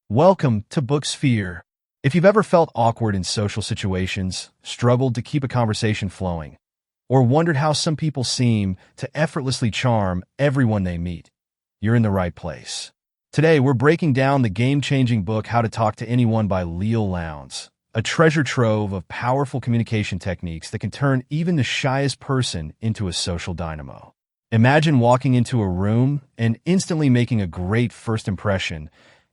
Welcome to Book Sphere. If you've ever felt awkward in social situations, struggled to keep a conversation flowing, or wondered how some people seem to effortlessly charm everyone they meet, you're in the right place. Today, we're breaking down the game-changing book How to Talk to Anyone by Leil Lowndes, a treasure trove of powerful communication techniques that can turn even the shyest person into a social dynamo. Imagine walking into a room and instantly making a great first impression,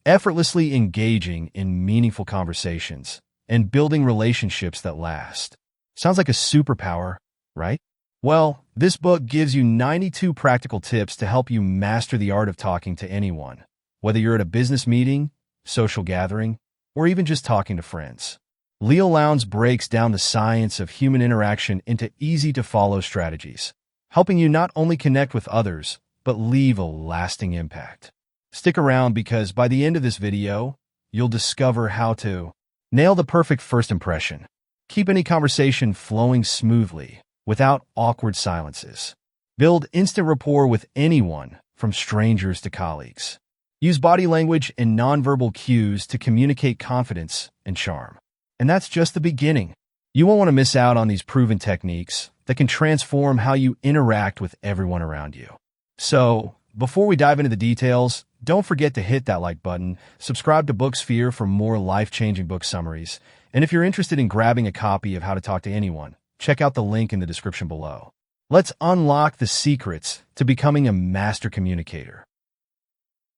effortlessly engaging in meaningful conversations, and building relationships that last. Sounds like a superpower, right? Well, this book gives you 92 practical tips to help you master the art of talking to anyone, whether you're at a business meeting, social gathering, or even just talking to friends. Leil Lowndes breaks down the science of human interaction into easy-to-follow strategies, helping you not only connect with others, but leave a lasting impact. Stick around because by the end of this video, you'll discover how to nail the perfect first impression, keep any conversation flowing smoothly without awkward silences, build instant rapport with anyone from strangers to colleagues, use body language and nonverbal cues to communicate confidence and charm. And that's just the beginning. You won't want to miss out on these proven techniques that can transform how you interact with everyone around you. So, before we dive into the details, don't forget to hit that like button, subscribe to Book Sphere for more life-changing book summaries, and if you're interested in grabbing a copy of How to Talk to Anyone, check out the link in the description below. Let's unlock the secrets to becoming a master communicator.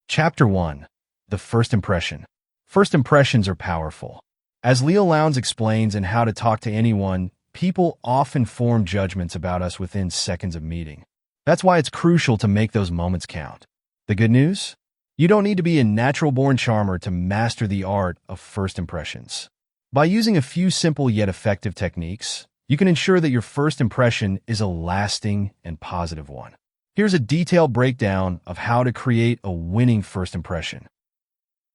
Chapter 1. The First Impression. First impressions are powerful. As Leil Lowndes explains in How to Talk to Anyone, people often form judgments about us within seconds of meeting. That's why it's crucial to make those moments count. The good news? You don't need to be a natural-born charmer to master the art of first impressions. By using a few simple yet effective techniques, you can ensure that your first impression is a lasting and positive one. Here's a detailed breakdown of how to create a winning first impression.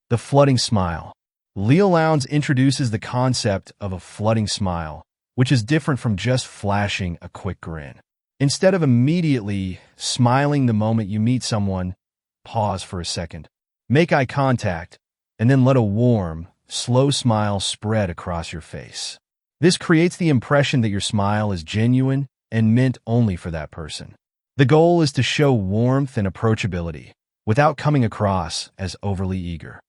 The flooding smile. Leil Lowndes introduces the concept of a flooding smile, which is different from just flashing a quick grin. Instead of immediately smiling the moment you meet someone, pause for a second, make eye contact, and then let a warm, slow smile spread across your face. This creates the impression that your smile is genuine and meant only for that person. The goal is to show warmth and approachability without coming across as overly eager.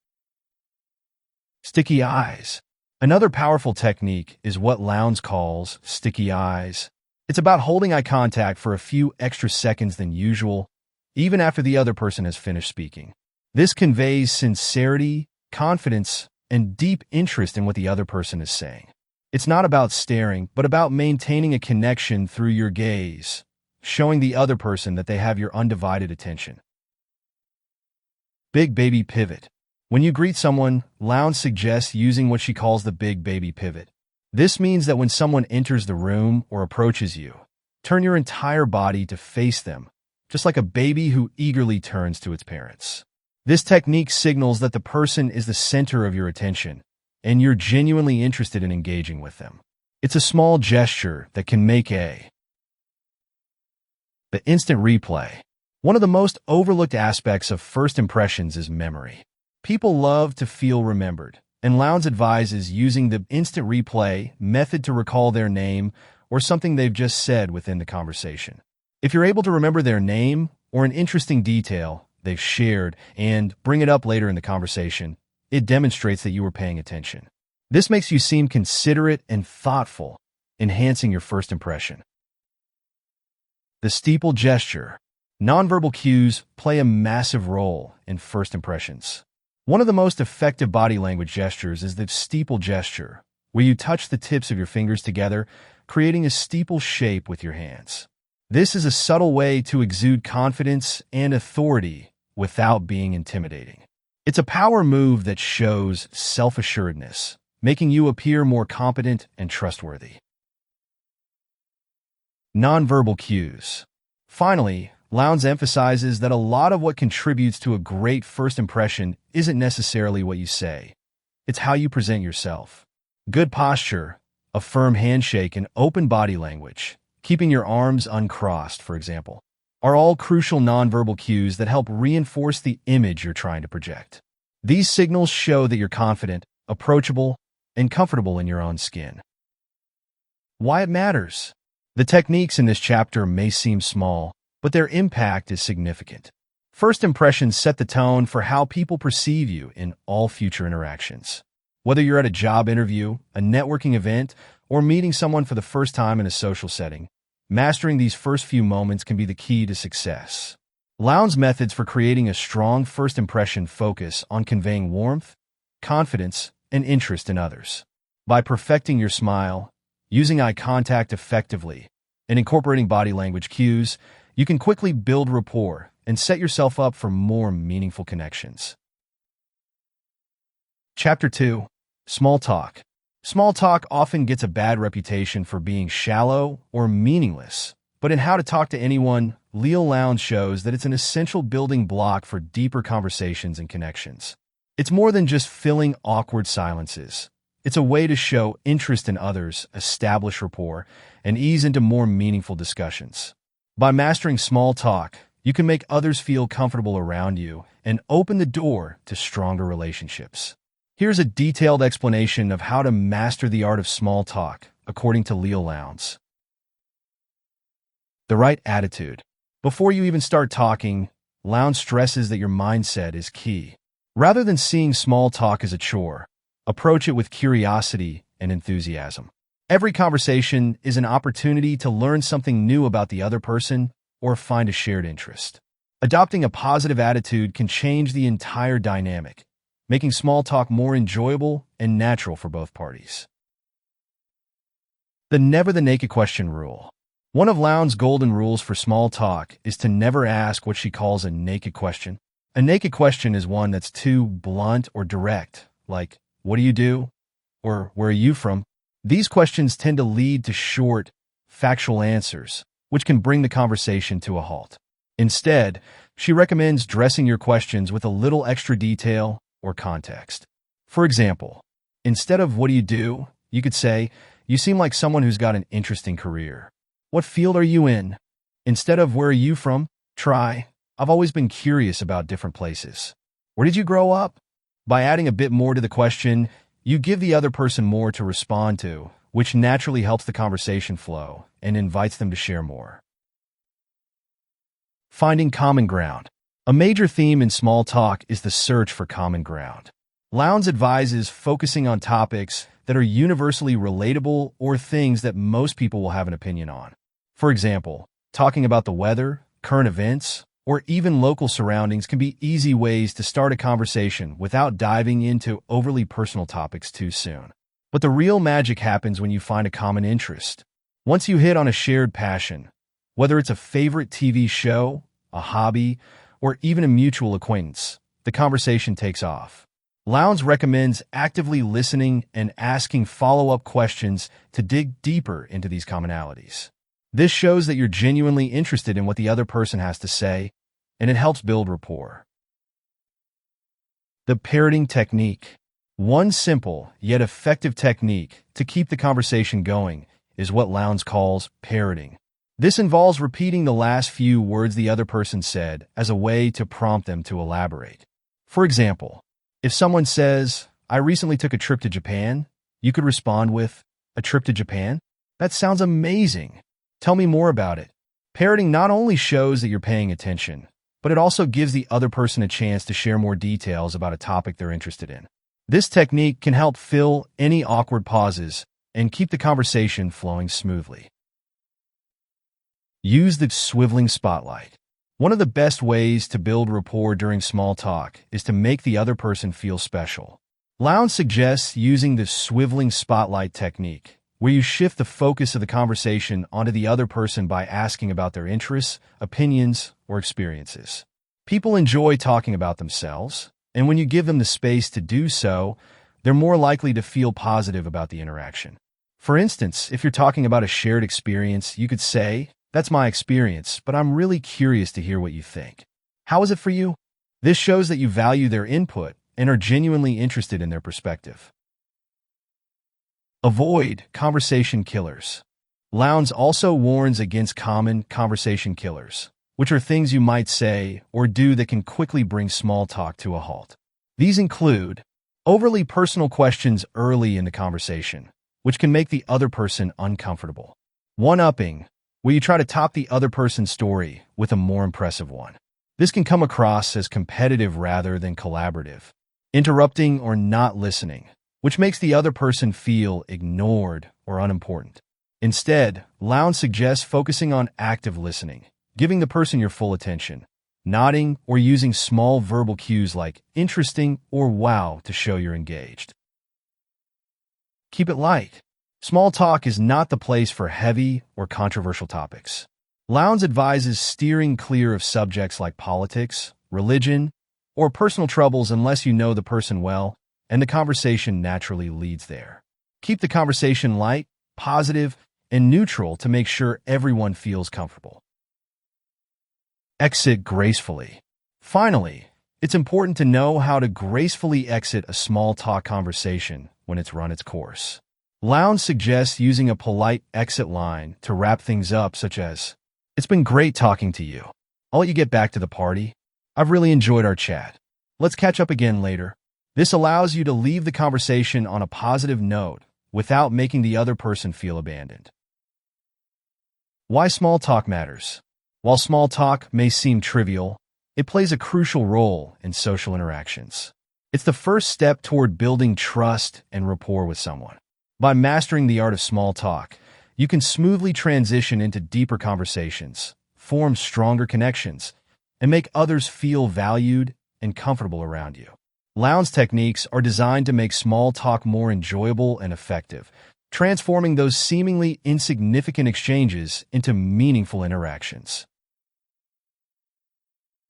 Sticky eyes. Another powerful technique is what Lowndes calls sticky eyes. It's about holding eye contact for a few extra seconds than usual, even after the other person has finished speaking. This conveys sincerity, confidence, and deep interest in what the other person is saying. It's not about staring, but about maintaining a connection through your gaze, showing the other person that they have your undivided attention. Big baby pivot. When you greet someone, Lowndes suggests using what she calls the big baby pivot. This means that when someone enters the room or approaches you, turn your entire body to face them, just like a baby who eagerly turns to its parents. This technique signals that the person is the center of your attention, and you're genuinely interested in engaging with them. It's a small gesture that can make the instant replay. One of the most overlooked aspects of first impressions is memory. People love to feel remembered, and Lowndes advises using the instant replay method to recall their name or something they've just said within the conversation. If you're able to remember their name or an interesting detail they've shared and bring it up later in the conversation, it demonstrates that you were paying attention. This makes you seem considerate and thoughtful, enhancing your first impression. The steeple gesture. Nonverbal cues play a massive role in first impressions. One of the most effective body language gestures is the steeple gesture, where you touch the tips of your fingers together, creating a steeple shape with your hands. This is a subtle way to exude confidence and authority without being intimidating. It's a power move that shows self-assuredness, making you appear more competent and trustworthy. Nonverbal cues. Finally, Lowndes emphasizes that a lot of what contributes to a great first impression isn't necessarily what you say. It's how you present yourself. Good posture, a firm handshake, and open body language, keeping your arms uncrossed, for example, are all crucial nonverbal cues that help reinforce the image you're trying to project. These signals show that you're confident, approachable, and comfortable in your own skin. Why it matters. The techniques in this chapter may seem small, but their impact is significant. First impressions set the tone for how people perceive you in all future interactions. Whether you're at a job interview, a networking event, or meeting someone for the first time in a social setting, mastering these first few moments can be the key to success. Lowndes' methods for creating a strong first impression focus on conveying warmth, confidence, and interest in others. By perfecting your smile, using eye contact effectively, and incorporating body language cues, you can quickly build rapport and set yourself up for more meaningful connections. Chapter 2. Small Talk. Small talk often gets a bad reputation for being shallow or meaningless, but in How to Talk to Anyone, Leil Lowndes shows that it's an essential building block for deeper conversations and connections. It's more than just filling awkward silences. It's a way to show interest in others, establish rapport, and ease into more meaningful discussions. By mastering small talk, you can make others feel comfortable around you and open the door to stronger relationships. Here's a detailed explanation of how to master the art of small talk, according to Leil Lowndes. The right attitude. Before you even start talking, Lowndes stresses that your mindset is key. Rather than seeing small talk as a chore, approach it with curiosity and enthusiasm. Every conversation is an opportunity to learn something new about the other person or find a shared interest. Adopting a positive attitude can change the entire dynamic, making small talk more enjoyable and natural for both parties. The never the naked question rule. One of Lowndes' golden rules for small talk is to never ask what she calls a naked question. A naked question is one that's too blunt or direct, like, "What do you do?" or "Where are you from?" These questions tend to lead to short, factual answers, which can bring the conversation to a halt. Instead, she recommends dressing your questions with a little extra detail or context. For example, instead of "What do you do?" you could say, "You seem like someone who's got an interesting career. What field are you in?" Instead of "Where are you from?" try, "I've always been curious about different places. Where did you grow up?" By adding a bit more to the question, you give the other person more to respond to, which naturally helps the conversation flow and invites them to share more. Finding common ground. A major theme in small talk is the search for common ground. Lowndes advises focusing on topics that are universally relatable or things that most people will have an opinion on. For example, talking about the weather, current events, or even local surroundings can be easy ways to start a conversation without diving into overly personal topics too soon. But the real magic happens when you find a common interest. Once you hit on a shared passion, whether it's a favorite TV show, a hobby, or even a mutual acquaintance, the conversation takes off. Lowndes recommends actively listening and asking follow-up questions to dig deeper into these commonalities. This shows that you're genuinely interested in what the other person has to say, and it helps build rapport. The parroting technique. One simple yet effective technique to keep the conversation going is what Lowndes calls parroting. This involves repeating the last few words the other person said as a way to prompt them to elaborate. For example, if someone says, "I recently took a trip to Japan," you could respond with, "A trip to Japan? That sounds amazing. Tell me more about it." Parroting not only shows that you're paying attention, but it also gives the other person a chance to share more details about a topic they're interested in. This technique can help fill any awkward pauses and keep the conversation flowing smoothly. Use the swiveling spotlight. One of the best ways to build rapport during small talk is to make the other person feel special. Lowndes suggests using the swiveling spotlight technique, where you shift the focus of the conversation onto the other person by asking about their interests, opinions, or experiences. People enjoy talking about themselves, and when you give them the space to do so, they're more likely to feel positive about the interaction. For instance, if you're talking about a shared experience, you could say, "That's my experience, but I'm really curious to hear what you think. How is it for you?" This shows that you value their input and are genuinely interested in their perspective. Avoid conversation killers. Lowndes also warns against common conversation killers, which are things you might say or do that can quickly bring small talk to a halt. These include overly personal questions early in the conversation, which can make the other person uncomfortable. One-upping, where you try to top the other person's story with a more impressive one. This can come across as competitive rather than collaborative. Interrupting or not listening, which makes the other person feel ignored or unimportant. Instead, Lowndes suggests focusing on active listening, giving the person your full attention, nodding or using small verbal cues like interesting or wow to show you're engaged. Keep it light. Small talk is not the place for heavy or controversial topics. Lowndes advises steering clear of subjects like politics, religion, or personal troubles unless you know the person well and the conversation naturally leads there. Keep the conversation light, positive, and neutral to make sure everyone feels comfortable. Exit gracefully. Finally, it's important to know how to gracefully exit a small talk conversation when it's run its course. Lowndes suggests using a polite exit line to wrap things up, such as, "It's been great talking to you. I'll let you get back to the party. I've really enjoyed our chat. Let's catch up again later." This allows you to leave the conversation on a positive note without making the other person feel abandoned. Why small talk matters. While small talk may seem trivial, it plays a crucial role in social interactions. It's the first step toward building trust and rapport with someone. By mastering the art of small talk, you can smoothly transition into deeper conversations, form stronger connections, and make others feel valued and comfortable around you. Lowndes techniques are designed to make small talk more enjoyable and effective, transforming those seemingly insignificant exchanges into meaningful interactions.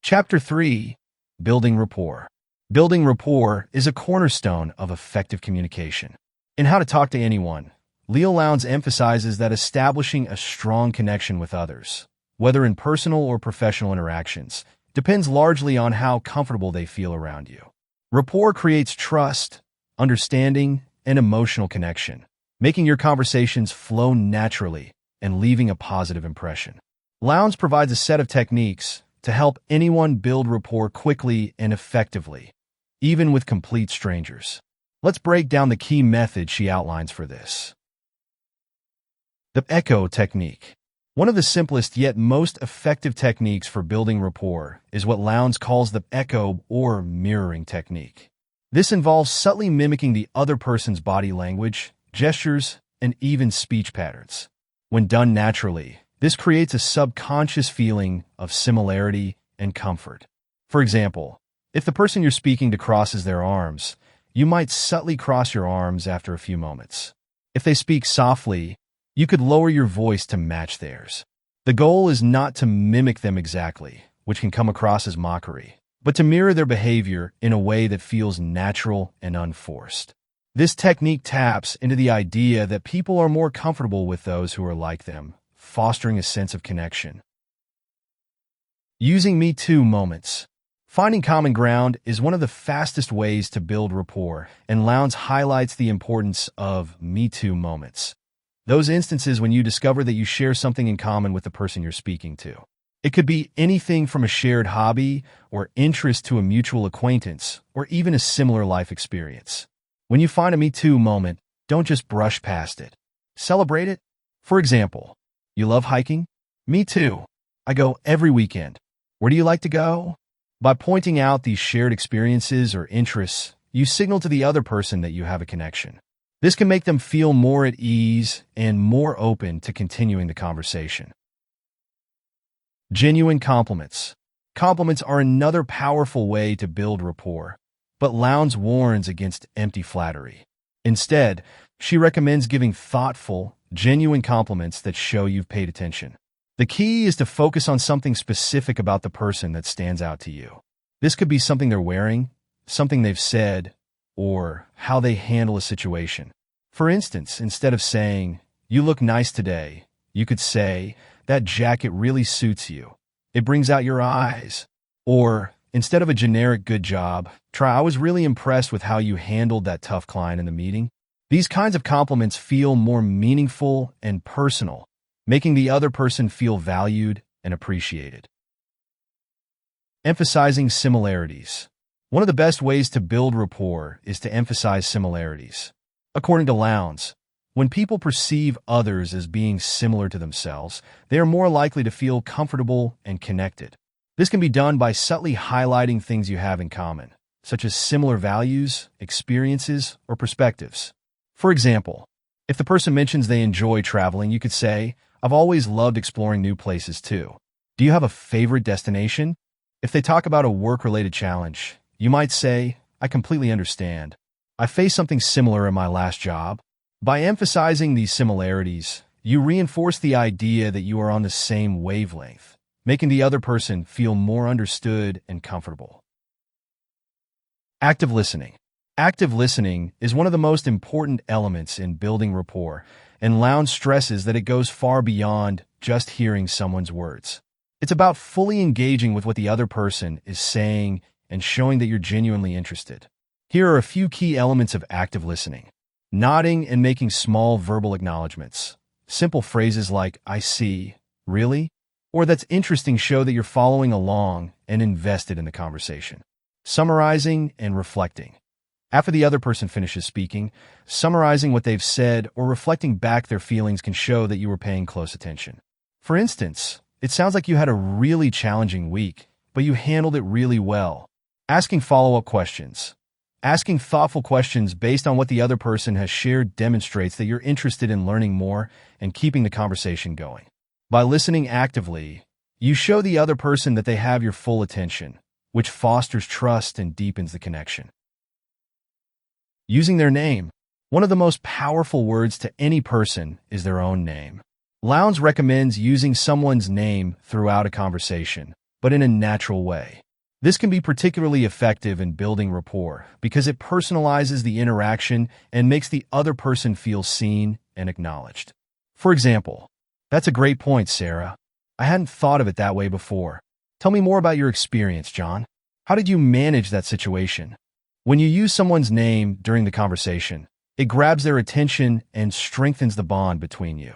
Chapter 3. Building Rapport. Building rapport is a cornerstone of effective communication. In How to Talk to Anyone, Leil Lowndes emphasizes that establishing a strong connection with others, whether in personal or professional interactions, depends largely on how comfortable they feel around you. Rapport creates trust, understanding, and emotional connection, making your conversations flow naturally and leaving a positive impression. Lowndes provides a set of techniques to help anyone build rapport quickly and effectively, even with complete strangers. Let's break down the key methods she outlines for this. The echo technique. One of the simplest yet most effective techniques for building rapport is what Lowndes calls the echo or mirroring technique. This involves subtly mimicking the other person's body language, gestures, and even speech patterns. When done naturally, this creates a subconscious feeling of similarity and comfort. For example, if the person you're speaking to crosses their arms, you might subtly cross your arms after a few moments. If they speak softly, you could lower your voice to match theirs. The goal is not to mimic them exactly, which can come across as mockery, but to mirror their behavior in a way that feels natural and unforced. This technique taps into the idea that people are more comfortable with those who are like them, fostering a sense of connection. Using Me Too moments. Finding common ground is one of the fastest ways to build rapport, and Lowndes highlights the importance of Me Too moments. Those instances when you discover that you share something in common with the person you're speaking to. It could be anything from a shared hobby or interest to a mutual acquaintance, or even a similar life experience. When you find a Me Too moment, don't just brush past it. Celebrate it. For example, you love hiking? Me too. I go every weekend. Where do you like to go? By pointing out these shared experiences or interests, you signal to the other person that you have a connection. This can make them feel more at ease and more open to continuing the conversation. Genuine compliments. Compliments are another powerful way to build rapport, but Lowndes warns against empty flattery. Instead, she recommends giving thoughtful, genuine compliments that show you've paid attention. The key is to focus on something specific about the person that stands out to you. This could be something they're wearing, something they've said, or how they handle a situation. For instance, instead of saying, "You look nice today," you could say, "That jacket really suits you. It brings out your eyes." Or, instead of a generic "good job," try, "I was really impressed with how you handled that tough client in the meeting." These kinds of compliments feel more meaningful and personal, making the other person feel valued and appreciated. Emphasizing similarities. One of the best ways to build rapport is to emphasize similarities. According to Lowndes, when people perceive others as being similar to themselves, they are more likely to feel comfortable and connected. This can be done by subtly highlighting things you have in common, such as similar values, experiences, or perspectives. For example, if the person mentions they enjoy traveling, you could say, "I've always loved exploring new places too. Do you have a favorite destination?" If they talk about a work-related challenge, you might say, "I completely understand. I faced something similar in my last job." By emphasizing these similarities, you reinforce the idea that you are on the same wavelength, making the other person feel more understood and comfortable. Active listening. Active listening is one of the most important elements in building rapport, and Lowndes stresses that it goes far beyond just hearing someone's words. It's about fully engaging with what the other person is saying and showing that you're genuinely interested. Here are a few key elements of active listening. Nodding and making small verbal acknowledgments. Simple phrases like, "I see," "Really?" or "That's interesting" show that you're following along and invested in the conversation. Summarizing and reflecting. After the other person finishes speaking, summarizing what they've said or reflecting back their feelings can show that you were paying close attention. For instance, "It sounds like you had a really challenging week, but you handled it really well." Asking follow-up questions. Asking thoughtful questions based on what the other person has shared demonstrates that you're interested in learning more and keeping the conversation going. By listening actively, you show the other person that they have your full attention, which fosters trust and deepens the connection. Using their name. One of the most powerful words to any person is their own name. Lowndes recommends using someone's name throughout a conversation, but in a natural way. This can be particularly effective in building rapport because it personalizes the interaction and makes the other person feel seen and acknowledged. For example, "That's a great point, Sarah. I hadn't thought of it that way before. Tell me more about your experience, John. How did you manage that situation?" When you use someone's name during the conversation, it grabs their attention and strengthens the bond between you.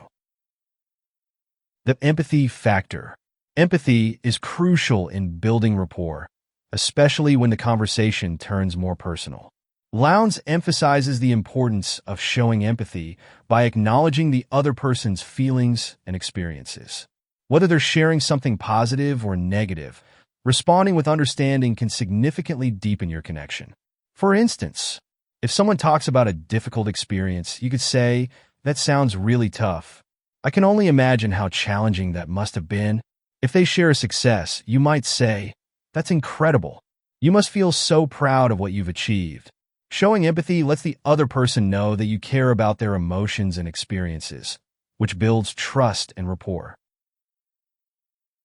The empathy factor. Empathy is crucial in building rapport, especially when the conversation turns more personal. Lowndes emphasizes the importance of showing empathy by acknowledging the other person's feelings and experiences. Whether they're sharing something positive or negative, responding with understanding can significantly deepen your connection. For instance, if someone talks about a difficult experience, you could say, "That sounds really tough. I can only imagine how challenging that must have been." If they share a success, you might say, "That's incredible. You must feel so proud of what you've achieved." Showing empathy lets the other person know that you care about their emotions and experiences, which builds trust and rapport.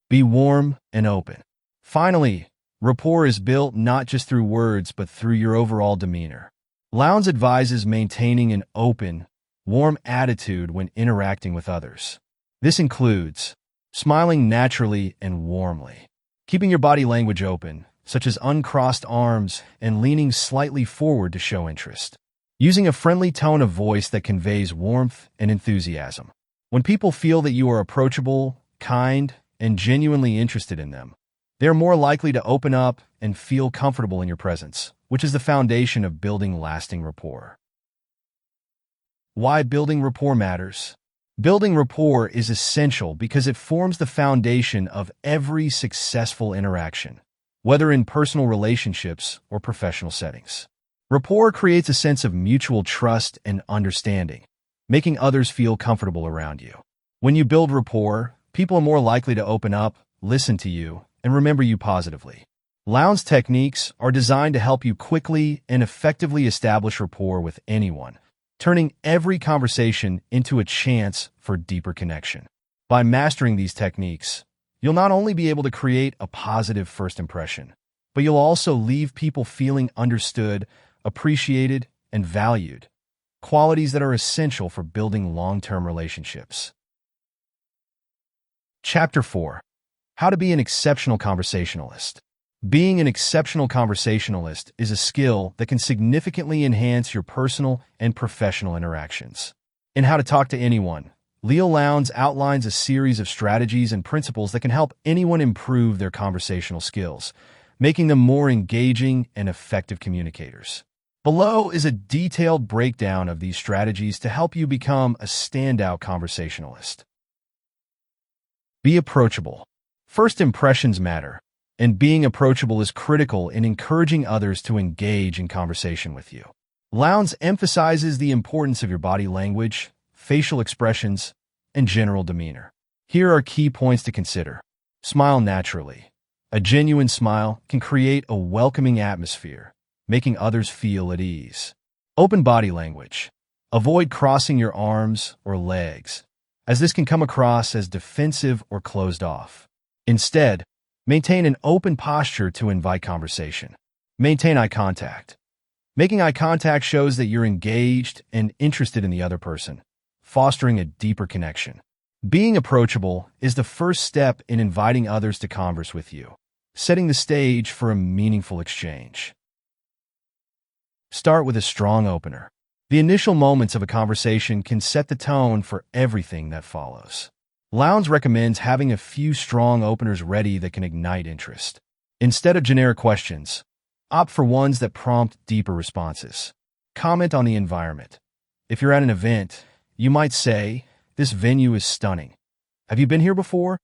Be warm and open. Finally, rapport is built not just through words but through your overall demeanor. Lowndes advises maintaining an open, warm attitude when interacting with others. This includes smiling naturally and warmly, keeping your body language open, such as uncrossed arms and leaning slightly forward to show interest, using a friendly tone of voice that conveys warmth and enthusiasm. When people feel that you are approachable, kind, and genuinely interested in them, they are more likely to open up and feel comfortable in your presence, which is the foundation of building lasting rapport. Why building rapport matters. Building rapport is essential because it forms the foundation of every successful interaction, whether in personal relationships or professional settings. Rapport creates a sense of mutual trust and understanding, making others feel comfortable around you. When you build rapport, people are more likely to open up, listen to you, and remember you positively. Lowndes techniques are designed to help you quickly and effectively establish rapport with anyone, turning every conversation into a chance for deeper connection. By mastering these techniques, you'll not only be able to create a positive first impression, but you'll also leave people feeling understood, appreciated, and valued, qualities that are essential for building long-term relationships. Chapter 4. How to be an exceptional conversationalist. Being an exceptional conversationalist is a skill that can significantly enhance your personal and professional interactions. In How to Talk to Anyone, Leil Lowndes outlines a series of strategies and principles that can help anyone improve their conversational skills, making them more engaging and effective communicators. Below is a detailed breakdown of these strategies to help you become a standout conversationalist. Be approachable. First impressions matter, and being approachable is critical in encouraging others to engage in conversation with you. Lowndes emphasizes the importance of your body language, facial expressions, and general demeanor. Here are key points to consider. Smile naturally. A genuine smile can create a welcoming atmosphere, making others feel at ease. Open body language. Avoid crossing your arms or legs, as this can come across as defensive or closed off. Instead, maintain an open posture to invite conversation. Maintain eye contact. Making eye contact shows that you're engaged and interested in the other person, fostering a deeper connection. Being approachable is the first step in inviting others to converse with you, setting the stage for a meaningful exchange. Start with a strong opener. The initial moments of a conversation can set the tone for everything that follows. Lowndes recommends having a few strong openers ready that can ignite interest. Instead of generic questions, opt for ones that prompt deeper responses. Comment on the environment. If you're at an event, you might say, "This venue is stunning. Have you been here before?"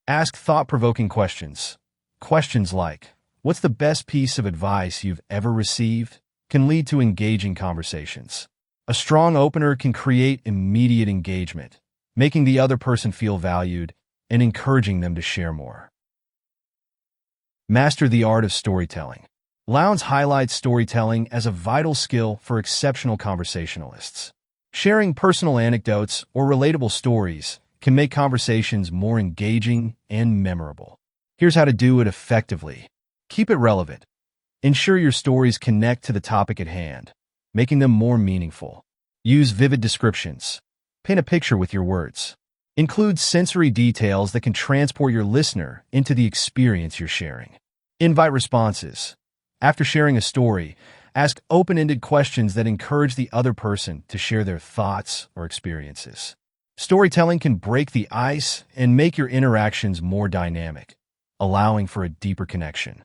Ask thought-provoking questions. Questions like, "What's the best piece of advice you've ever received?" can lead to engaging conversations. A strong opener can create immediate engagement, making the other person feel valued and encouraging them to share more. Master the art of storytelling. Lowndes highlights storytelling as a vital skill for exceptional conversationalists. Sharing personal anecdotes or relatable stories can make conversations more engaging and memorable. Here's how to do it effectively. Keep it relevant. Ensure your stories connect to the topic at hand, making them more meaningful. Use vivid descriptions. Paint a picture with your words. Include sensory details that can transport your listener into the experience you're sharing. Invite responses. After sharing a story, ask open-ended questions that encourage the other person to share their thoughts or experiences. Storytelling can break the ice and make your interactions more dynamic, allowing for a deeper connection.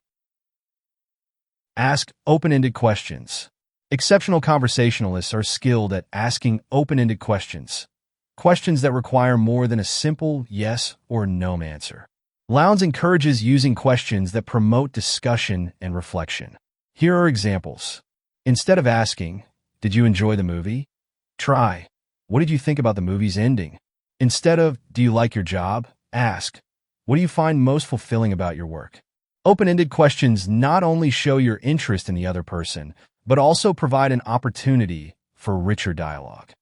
Ask open-ended questions. Exceptional conversationalists are skilled at asking open-ended questions, questions that require more than a simple yes or no answer. Lowndes encourages using questions that promote discussion and reflection. Here are examples. Instead of asking, "Did you enjoy the movie?" try, "What did you think about the movie's ending?" Instead of, "Do you like your job?" ask, "What do you find most fulfilling about your work?" Open-ended questions not only show your interest in the other person, but also provide an opportunity for richer dialogue.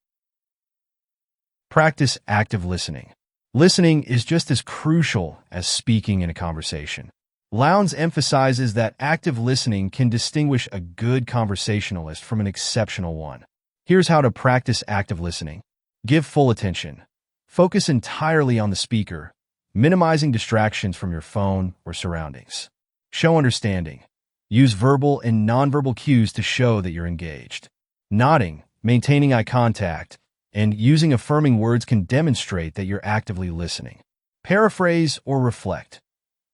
Practice active listening. Listening is just as crucial as speaking in a conversation. Lowndes emphasizes that active listening can distinguish a good conversationalist from an exceptional one. Here's how to practice active listening. Give full attention. Focus entirely on the speaker, minimizing distractions from your phone or surroundings. Show understanding. Use verbal and nonverbal cues to show that you're engaged. Nodding, maintaining eye contact, and using affirming words can demonstrate that you're actively listening. Paraphrase or reflect.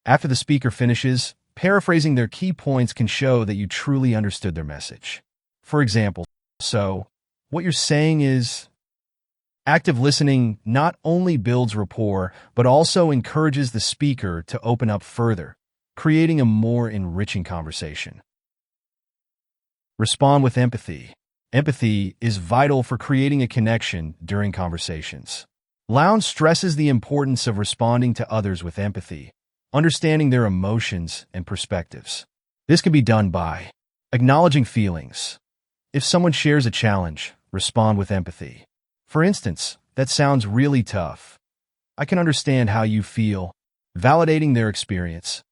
After the speaker finishes, paraphrasing their key points can show that you truly understood their message. For example, "So, what you're saying is..." Active listening not only builds rapport, but also encourages the speaker to open up further, creating a more enriching conversation. Respond with empathy. Empathy is vital for creating a connection during conversations. Lowndes stresses the importance of responding to others with empathy, understanding their emotions and perspectives. This can be done by acknowledging feelings. If someone shares a challenge, respond with empathy. For instance, "That sounds really tough. I can understand how you feel." Validating their experience.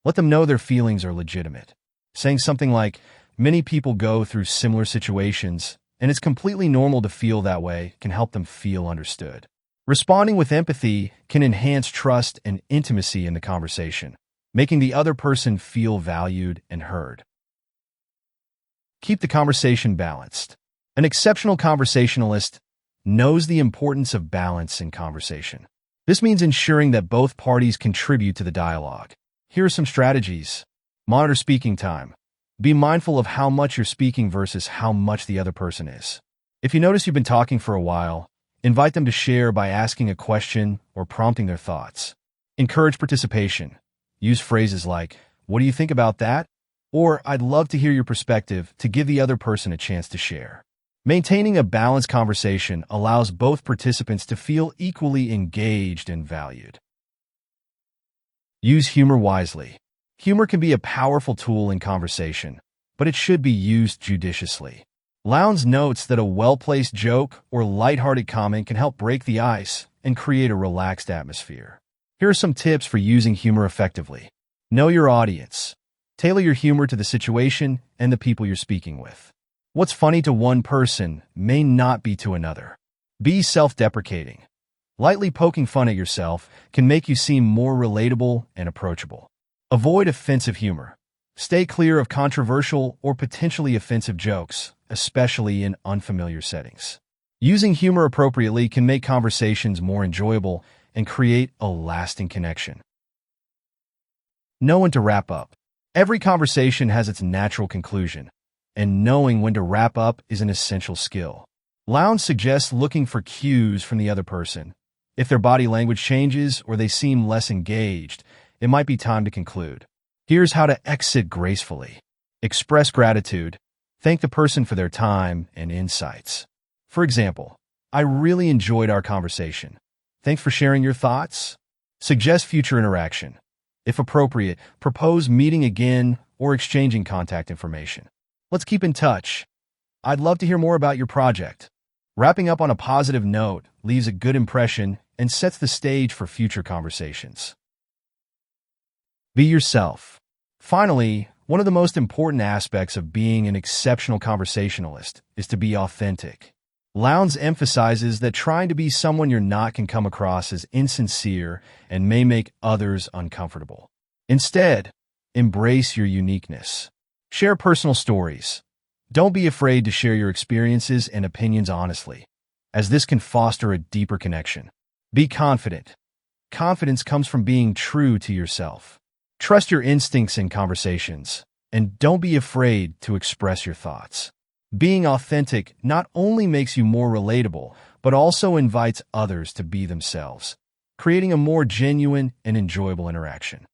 Let them know their feelings are legitimate. Saying something like, "Many people go through similar situations, and it's completely normal to feel that way," can help them feel understood. Responding with empathy can enhance trust and intimacy in the conversation, making the other person feel valued and heard. Keep the conversation balanced. An exceptional conversationalist knows the importance of balance in conversation. This means ensuring that both parties contribute to the dialogue. Here are some strategies. Monitor speaking time. Be mindful of how much you're speaking versus how much the other person is. If you notice you've been talking for a while, invite them to share by asking a question or prompting their thoughts. Encourage participation. Use phrases like, "What do you think about that?" Or, "I'd love to hear your perspective," to give the other person a chance to share. Maintaining a balanced conversation allows both participants to feel equally engaged and valued. Use humor wisely. Humor can be a powerful tool in conversation, but it should be used judiciously. Lowndes notes that a well-placed joke or lighthearted comment can help break the ice and create a relaxed atmosphere. Here are some tips for using humor effectively. Know your audience. Tailor your humor to the situation and the people you're speaking with. What's funny to one person may not be to another. Be self-deprecating. Lightly poking fun at yourself can make you seem more relatable and approachable. Avoid offensive humor. Stay clear of controversial or potentially offensive jokes, especially in unfamiliar settings. Using humor appropriately can make conversations more enjoyable and create a lasting connection. Know when to wrap up. Every conversation has its natural conclusion, and knowing when to wrap up is an essential skill. Lowndes suggests looking for cues from the other person. If their body language changes or they seem less engaged, it might be time to conclude. Here's how to exit gracefully. Express gratitude. Thank the person for their time and insights. For example, "I really enjoyed our conversation. Thanks for sharing your thoughts." Suggest future interaction. If appropriate, propose meeting again or exchanging contact information. "Let's keep in touch. I'd love to hear more about your project." Wrapping up on a positive note leaves a good impression and sets the stage for future conversations. Be yourself. Finally, one of the most important aspects of being an exceptional conversationalist is to be authentic. Lowndes emphasizes that trying to be someone you're not can come across as insincere and may make others uncomfortable. Instead, embrace your uniqueness. Share personal stories. Don't be afraid to share your experiences and opinions honestly, as this can foster a deeper connection. Be confident. Confidence comes from being true to yourself. Trust your instincts in conversations, and don't be afraid to express your thoughts. Being authentic not only makes you more relatable, but also invites others to be themselves, creating a more genuine and enjoyable interaction.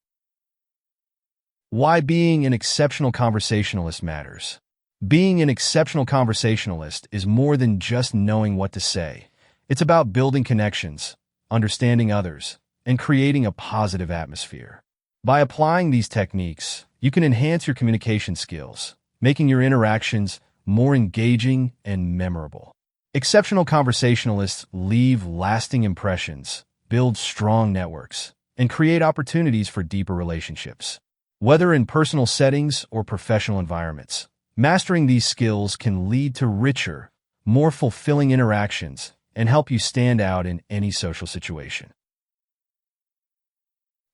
Why being an exceptional conversationalist matters. Being an exceptional conversationalist is more than just knowing what to say. It's about building connections, understanding others, and creating a positive atmosphere. By applying these techniques, you can enhance your communication skills, making your interactions more engaging and memorable. Exceptional conversationalists leave lasting impressions, build strong networks, and create opportunities for deeper relationships. Whether in personal settings or professional environments, mastering these skills can lead to richer, more fulfilling interactions and help you stand out in any social situation.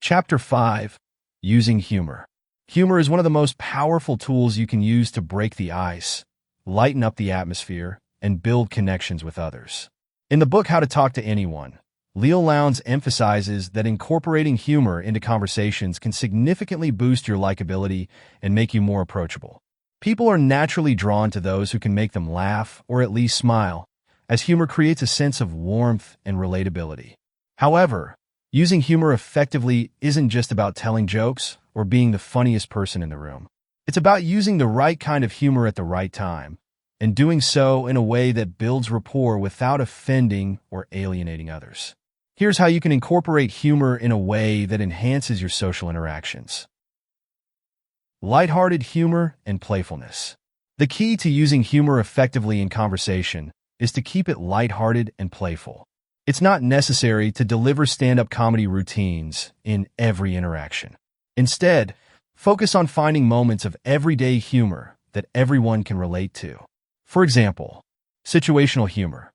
Chapter 5. Using humor. Humor is one of the most powerful tools you can use to break the ice, lighten up the atmosphere, and build connections with others. In the book How to Talk to Anyone, Leil Lowndes emphasizes that incorporating humor into conversations can significantly boost your likability and make you more approachable. People are naturally drawn to those who can make them laugh or at least smile, as humor creates a sense of warmth and relatability. However, using humor effectively isn't just about telling jokes or being the funniest person in the room. It's about using the right kind of humor at the right time, and doing so in a way that builds rapport without offending or alienating others. Here's how you can incorporate humor in a way that enhances your social interactions. Lighthearted humor and playfulness. The key to using humor effectively in conversation is to keep it lighthearted and playful. It's not necessary to deliver stand-up comedy routines in every interaction. Instead, focus on finding moments of everyday humor that everyone can relate to. For example, situational humor.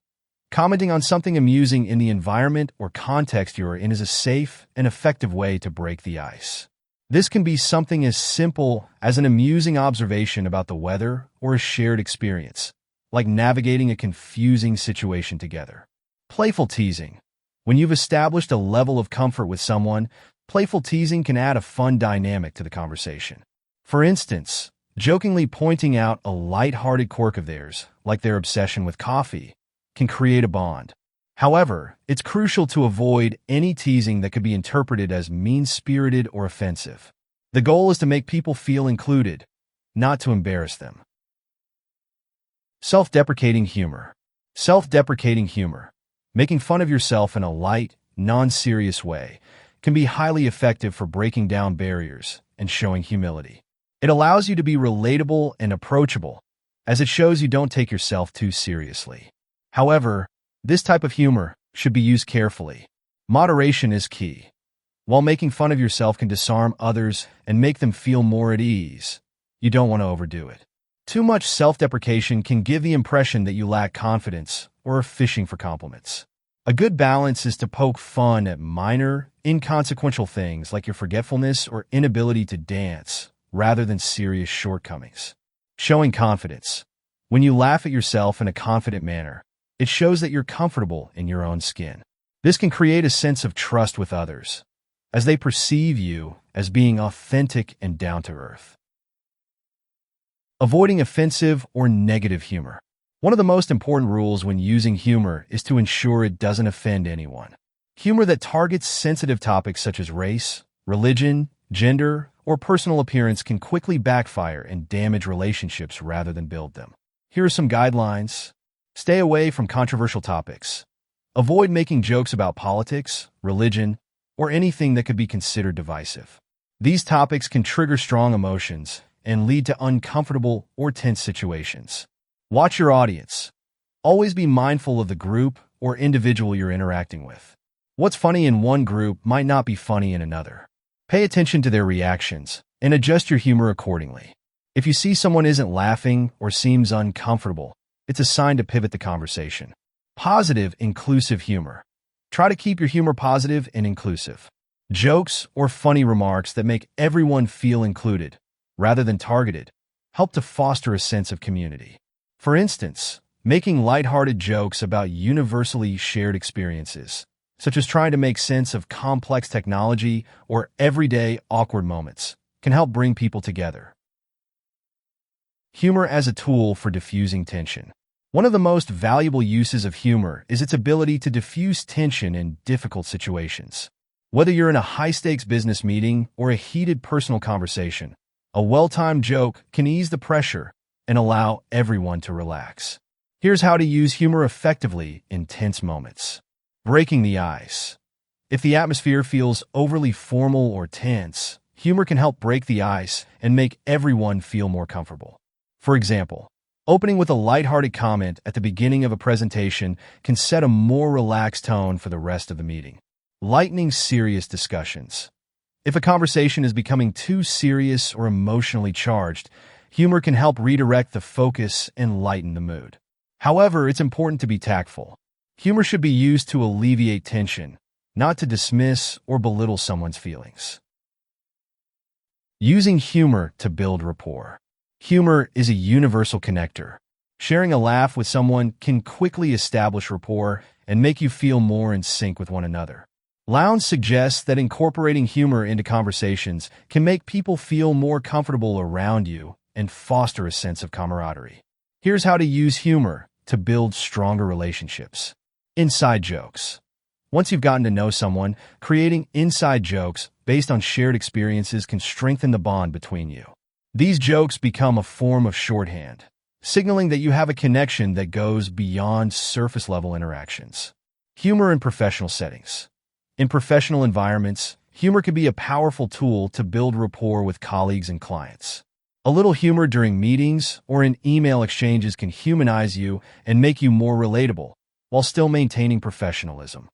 Commenting on something amusing in the environment or context you're in is a safe and effective way to break the ice. This can be something as simple as an amusing observation about the weather or a shared experience, like navigating a confusing situation together. Playful teasing. When you've established a level of comfort with someone, playful teasing can add a fun dynamic to the conversation. For instance, jokingly pointing out a light-hearted quirk of theirs, like their obsession with coffee, can create a bond. However, it's crucial to avoid any teasing that could be interpreted as mean-spirited or offensive. The goal is to make people feel included, not to embarrass them. Self-deprecating humor. Self-deprecating humor, making fun of yourself in a light, non-serious way, can be highly effective for breaking down barriers and showing humility. It allows you to be relatable and approachable, as it shows you don't take yourself too seriously. However, this type of humor should be used carefully. Moderation is key. While making fun of yourself can disarm others and make them feel more at ease, you don't want to overdo it. Too much self-deprecation can give the impression that you lack confidence or are fishing for compliments. A good balance is to poke fun at minor, inconsequential things like your forgetfulness or inability to dance, rather than serious shortcomings. Showing confidence. When you laugh at yourself in a confident manner, it shows that you're comfortable in your own skin. This can create a sense of trust with others, as they perceive you as being authentic and down-to-earth. Avoiding offensive or negative humor. One of the most important rules when using humor is to ensure it doesn't offend anyone. Humor that targets sensitive topics such as race, religion, gender, or personal appearance can quickly backfire and damage relationships rather than build them. Here are some guidelines. Stay away from controversial topics. Avoid making jokes about politics, religion, or anything that could be considered divisive. These topics can trigger strong emotions and lead to uncomfortable or tense situations. Watch your audience. Always be mindful of the group or individual you're interacting with. What's funny in one group might not be funny in another. Pay attention to their reactions and adjust your humor accordingly. If you see someone isn't laughing or seems uncomfortable, it's a sign to pivot the conversation. Positive, inclusive humor. Try to keep your humor positive and inclusive. Jokes or funny remarks that make everyone feel included, rather than targeted, help to foster a sense of community. For instance, making lighthearted jokes about universally shared experiences, such as trying to make sense of complex technology or everyday awkward moments, can help bring people together. Humor as a tool for diffusing tension. One of the most valuable uses of humor is its ability to diffuse tension in difficult situations. Whether you're in a high-stakes business meeting or a heated personal conversation, a well-timed joke can ease the pressure and allow everyone to relax. Here's how to use humor effectively in tense moments. Breaking the ice. If the atmosphere feels overly formal or tense, humor can help break the ice and make everyone feel more comfortable. For example, opening with a lighthearted comment at the beginning of a presentation can set a more relaxed tone for the rest of the meeting. Lightening serious discussions. If a conversation is becoming too serious or emotionally charged, humor can help redirect the focus and lighten the mood. However, it's important to be tactful. Humor should be used to alleviate tension, not to dismiss or belittle someone's feelings. Using humor to build rapport. Humor is a universal connector. Sharing a laugh with someone can quickly establish rapport and make you feel more in sync with one another. Lowndes suggests that incorporating humor into conversations can make people feel more comfortable around you and foster a sense of camaraderie. Here's how to use humor to build stronger relationships. Inside jokes. Once you've gotten to know someone, creating inside jokes based on shared experiences can strengthen the bond between you. These jokes become a form of shorthand, signaling that you have a connection that goes beyond surface-level interactions. Humor in professional settings. In professional environments, humor can be a powerful tool to build rapport with colleagues and clients. A little humor during meetings or in email exchanges can humanize you and make you more relatable, while still maintaining professionalism.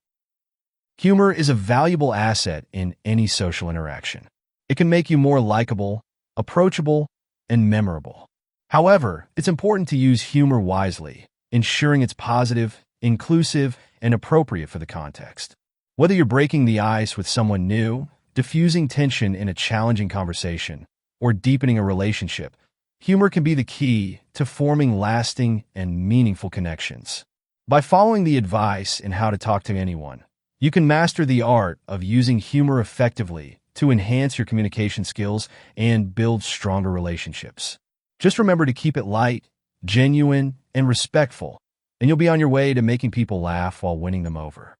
Humor is a valuable asset in any social interaction. It can make you more likable, approachable, and memorable. However, it's important to use humor wisely, ensuring it's positive, inclusive, and appropriate for the context. Whether you're breaking the ice with someone new, diffusing tension in a challenging conversation, or deepening a relationship, humor can be the key to forming lasting and meaningful connections. By following the advice in How to Talk to Anyone, you can master the art of using humor effectively to enhance your communication skills and build stronger relationships. Just remember to keep it light, genuine, and respectful, and you'll be on your way to making people laugh while winning them over.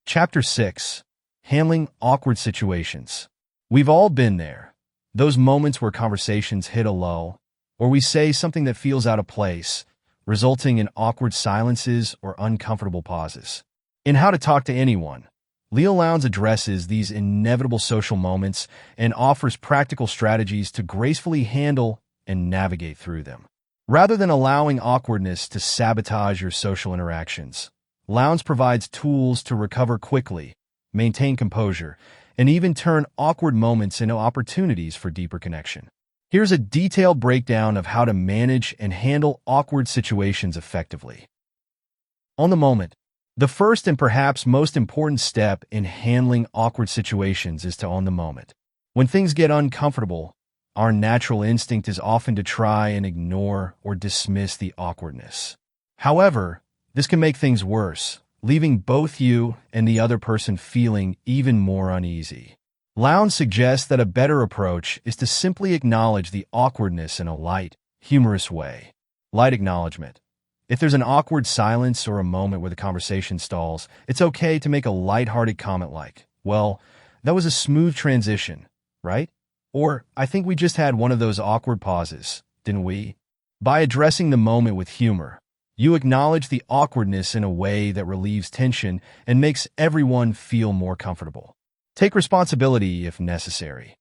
Chapter 6. Handling Awkward Situations. We've all been there. Those moments where conversations hit a lull, or we say something that feels out of place, resulting in awkward silences or uncomfortable pauses. In How to Talk to Anyone, Leil Lowndes addresses these inevitable social moments and offers practical strategies to gracefully handle and navigate through them. Rather than allowing awkwardness to sabotage your social interactions, Lowndes provides tools to recover quickly, maintain composure, and even turn awkward moments into opportunities for deeper connection. Here's a detailed breakdown of how to manage and handle awkward situations effectively. On the moment. The first and perhaps most important step in handling awkward situations is to own the moment. When things get uncomfortable, our natural instinct is often to try and ignore or dismiss the awkwardness. However, this can make things worse, leaving both you and the other person feeling even more uneasy. Lowndes suggests that a better approach is to simply acknowledge the awkwardness in a light, humorous way. Light acknowledgement. If there's an awkward silence or a moment where the conversation stalls, it's okay to make a lighthearted comment like, "Well, that was a smooth transition, right?" Or, "I think we just had one of those awkward pauses, didn't we?" By addressing the moment with humor, you acknowledge the awkwardness in a way that relieves tension and makes everyone feel more comfortable. Take responsibility if necessary.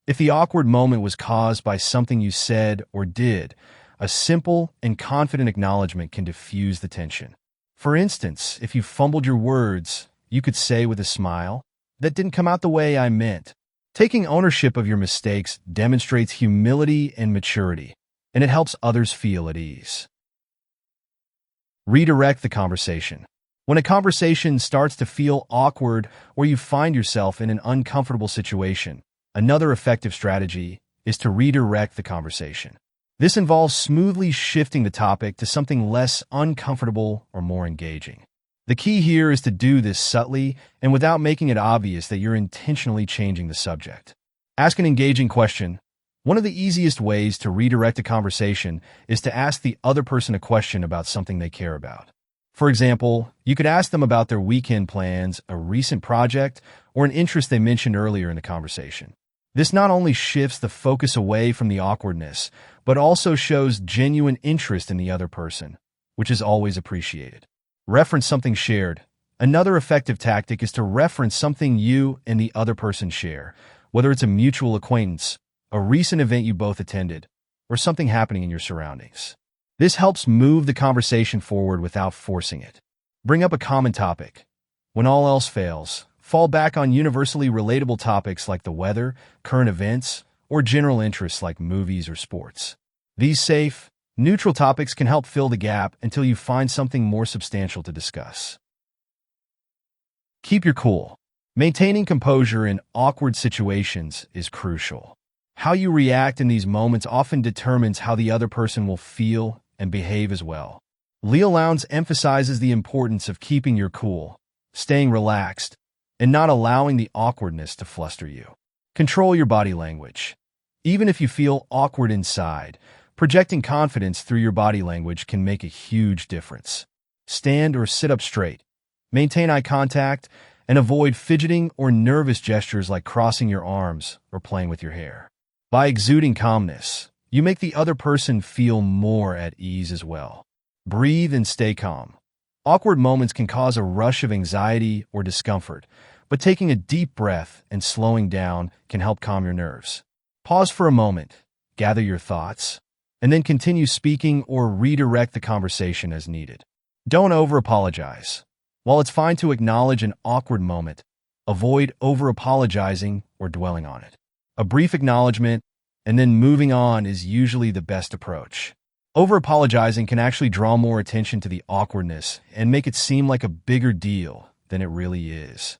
If the awkward moment was caused by something you said or did, a simple and confident acknowledgement can diffuse the tension. For instance, if you fumbled your words, you could say with a smile, "That didn't come out the way I meant." Taking ownership of your mistakes demonstrates humility and maturity, and it helps others feel at ease. Redirect the conversation. When a conversation starts to feel awkward or you find yourself in an uncomfortable situation, another effective strategy is to redirect the conversation. This involves smoothly shifting the topic to something less uncomfortable or more engaging. The key here is to do this subtly and without making it obvious that you're intentionally changing the subject. Ask an engaging question. One of the easiest ways to redirect a conversation is to ask the other person a question about something they care about. For example, you could ask them about their weekend plans, a recent project, or an interest they mentioned earlier in the conversation. This not only shifts the focus away from the awkwardness, but also shows genuine interest in the other person, which is always appreciated. Reference something shared. Another effective tactic is to reference something you and the other person share, whether it's a mutual acquaintance, a recent event you both attended, or something happening in your surroundings. This helps move the conversation forward without forcing it. Bring up a common topic. When all else fails, fall back on universally relatable topics like the weather, current events, or general interests like movies or sports. These safe, neutral topics can help fill the gap until you find something more substantial to discuss. Keep your cool. Maintaining composure in awkward situations is crucial. How you react in these moments often determines how the other person will feel and behave as well. Leil Lowndes emphasizes the importance of keeping your cool, staying relaxed, and not allowing the awkwardness to fluster you. Control your body language. Even if you feel awkward inside, projecting confidence through your body language can make a huge difference. Stand or sit up straight. Maintain eye contact and avoid fidgeting or nervous gestures like crossing your arms or playing with your hair. By exuding calmness, you make the other person feel more at ease as well. Breathe and stay calm. Awkward moments can cause a rush of anxiety or discomfort, but taking a deep breath and slowing down can help calm your nerves. Pause for a moment, gather your thoughts, and then continue speaking or redirect the conversation as needed. Don't over-apologize. While it's fine to acknowledge an awkward moment, avoid over-apologizing or dwelling on it. A brief acknowledgement and then moving on is usually the best approach. Over-apologizing can actually draw more attention to the awkwardness and make it seem like a bigger deal than it really is.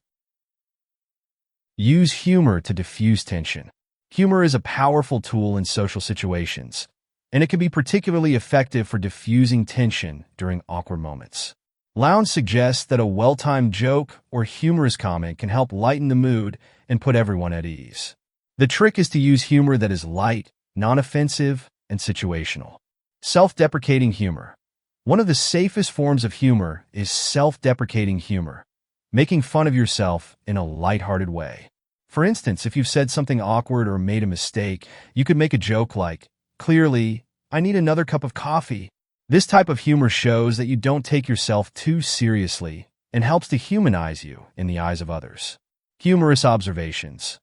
Use humor to diffuse tension. Humor is a powerful tool in social situations, and it can be particularly effective for diffusing tension during awkward moments. Lowndes suggests that a well-timed joke or humorous comment can help lighten the mood and put everyone at ease. The trick is to use humor that is light, non-offensive, and situational. Self-deprecating humor. One of the safest forms of humor is self-deprecating humor, making fun of yourself in a lighthearted way. For instance, if you've said something awkward or made a mistake, you could make a joke like, "Clearly, I need another cup of coffee." This type of humor shows that you don't take yourself too seriously and helps to humanize you in the eyes of others. Humorous observations.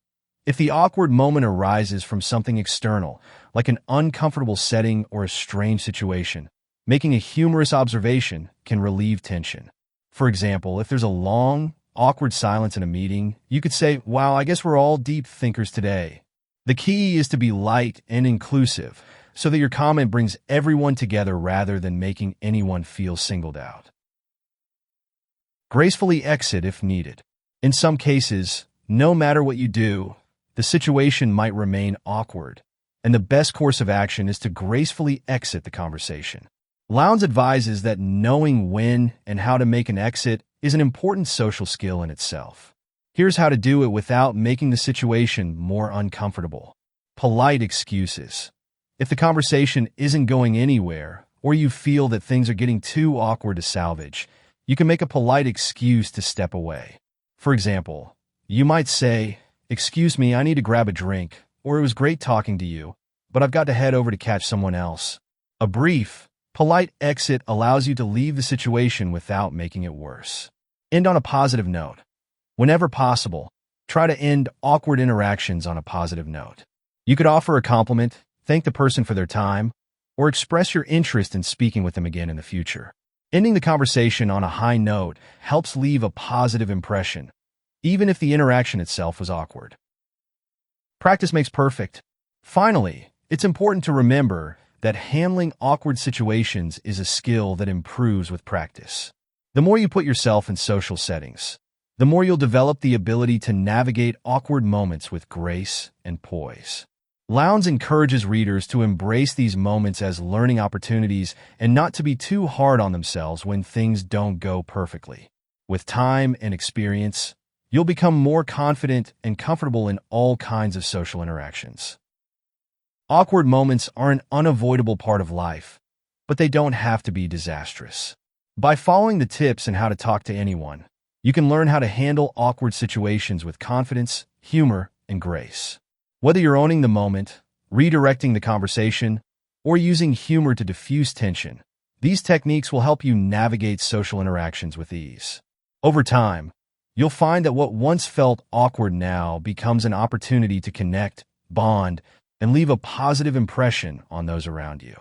If the awkward moment arises from something external, like an uncomfortable setting or a strange situation, making a humorous observation can relieve tension. For example, if there's a long, awkward silence in a meeting, you could say, "Wow, I guess we're all deep thinkers today." The key is to be light and inclusive so that your comment brings everyone together rather than making anyone feel singled out. Gracefully exit if needed. In some cases, no matter what you do, the situation might remain awkward, and the best course of action is to gracefully exit the conversation. Lowndes advises that knowing when and how to make an exit is an important social skill in itself. Here's how to do it without making the situation more uncomfortable. Polite excuses. If the conversation isn't going anywhere, or you feel that things are getting too awkward to salvage, you can make a polite excuse to step away. For example, you might say, "Excuse me, I need to grab a drink," or "It was great talking to you, but I've got to head over to catch someone else." A brief, polite exit allows you to leave the situation without making it worse. End on a positive note. Whenever possible, try to end awkward interactions on a positive note. You could offer a compliment, thank the person for their time, or express your interest in speaking with them again in the future. Ending the conversation on a high note helps leave a positive impression, even if the interaction itself was awkward. Practice makes perfect. Finally, it's important to remember that handling awkward situations is a skill that improves with practice. The more you put yourself in social settings, the more you'll develop the ability to navigate awkward moments with grace and poise. Lowndes encourages readers to embrace these moments as learning opportunities and not to be too hard on themselves when things don't go perfectly. With time and experience, you'll become more confident and comfortable in all kinds of social interactions. Awkward moments are an unavoidable part of life, but they don't have to be disastrous. By following the tips on how to talk to anyone, you can learn how to handle awkward situations with confidence, humor, and grace. Whether you're owning the moment, redirecting the conversation, or using humor to diffuse tension, these techniques will help you navigate social interactions with ease. Over time, you'll find that what once felt awkward now becomes an opportunity to connect, bond, and leave a positive impression on those around you.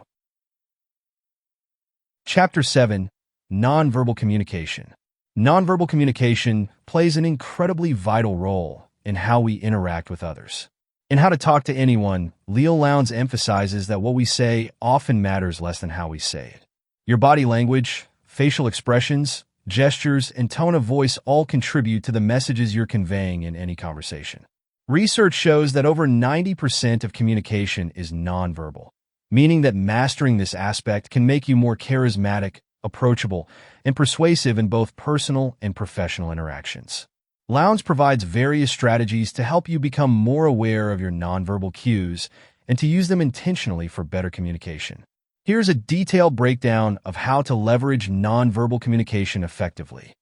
Chapter 7. Nonverbal Communication. Nonverbal communication plays an incredibly vital role in how we interact with others. In How to Talk to Anyone, Leil Lowndes emphasizes that what we say often matters less than how we say it. Your body language, facial expressions, gestures, and tone of voice all contribute to the messages you're conveying in any conversation. Research shows that over 90% of communication is nonverbal, meaning that mastering this aspect can make you more charismatic, approachable, and persuasive in both personal and professional interactions. Lowndes provides various strategies to help you become more aware of your nonverbal cues and to use them intentionally for better communication. Here's a detailed breakdown of how to leverage nonverbal communication effectively.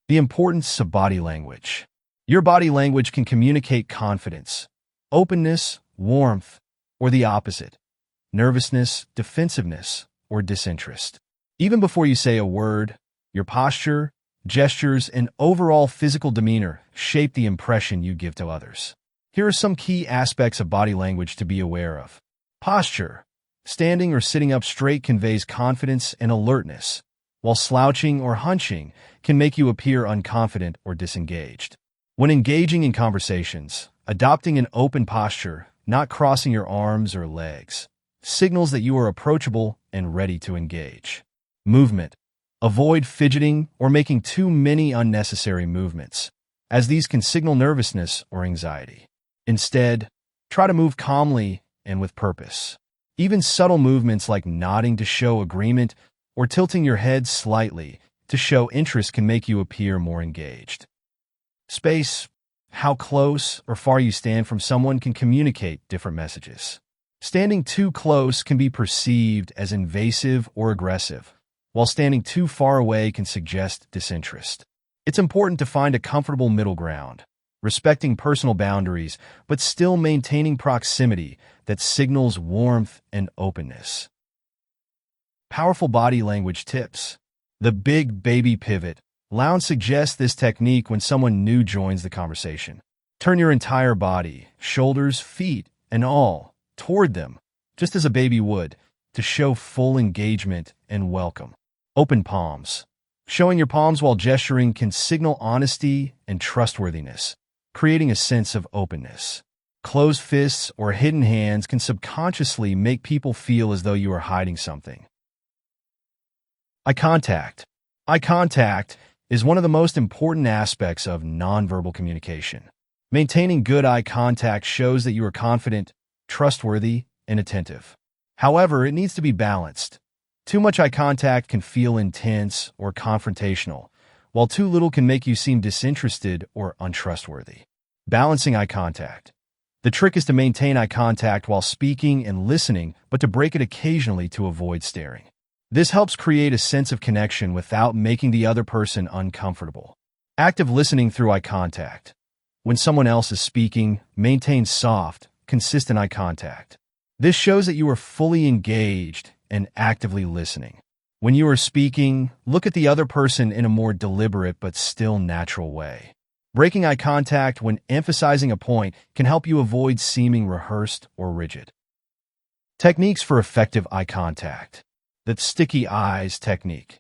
The importance of body language. Your body language can communicate confidence, openness, warmth, or the opposite, nervousness, defensiveness, or disinterest. Even before you say a word, your posture, gestures, and overall physical demeanor shape the impression you give to others. Here are some key aspects of body language to be aware of. Posture. Standing or sitting up straight conveys confidence and alertness, while slouching or hunching can make you appear unconfident or disengaged. When engaging in conversations, adopting an open posture, not crossing your arms or legs, signals that you are approachable and ready to engage. Movement. Avoid fidgeting or making too many unnecessary movements, as these can signal nervousness or anxiety. Instead, try to move calmly and with purpose. Even subtle movements like nodding to show agreement or tilting your head slightly to show interest can make you appear more engaged. Space, how close or far you stand from someone can communicate different messages. Standing too close can be perceived as invasive or aggressive, while standing too far away can suggest disinterest. It's important to find a comfortable middle ground, respecting personal boundaries, but still maintaining proximity that signals warmth and openness. Powerful body language tips. The big baby pivot. Lowndes suggests this technique when someone new joins the conversation. Turn your entire body, shoulders, feet, and all, toward them, just as a baby would, to show full engagement and welcome. Open palms. Showing your palms while gesturing can signal honesty and trustworthiness, creating a sense of openness. Closed fists or hidden hands can subconsciously make people feel as though you are hiding something. Eye contact. Eye contact is one of the most important aspects of nonverbal communication. Maintaining good eye contact shows that you are confident, trustworthy, and attentive. However, it needs to be balanced. Too much eye contact can feel intense or confrontational, while too little can make you seem disinterested or untrustworthy. Balancing eye contact. The trick is to maintain eye contact while speaking and listening, but to break it occasionally to avoid staring. This helps create a sense of connection without making the other person uncomfortable. Active listening through eye contact. When someone else is speaking, maintain soft, consistent eye contact. This shows that you are fully engaged and actively listening. When you are speaking, look at the other person in a more deliberate but still natural way. Breaking eye contact when emphasizing a point can help you avoid seeming rehearsed or rigid. Techniques for effective eye contact. The sticky eyes technique.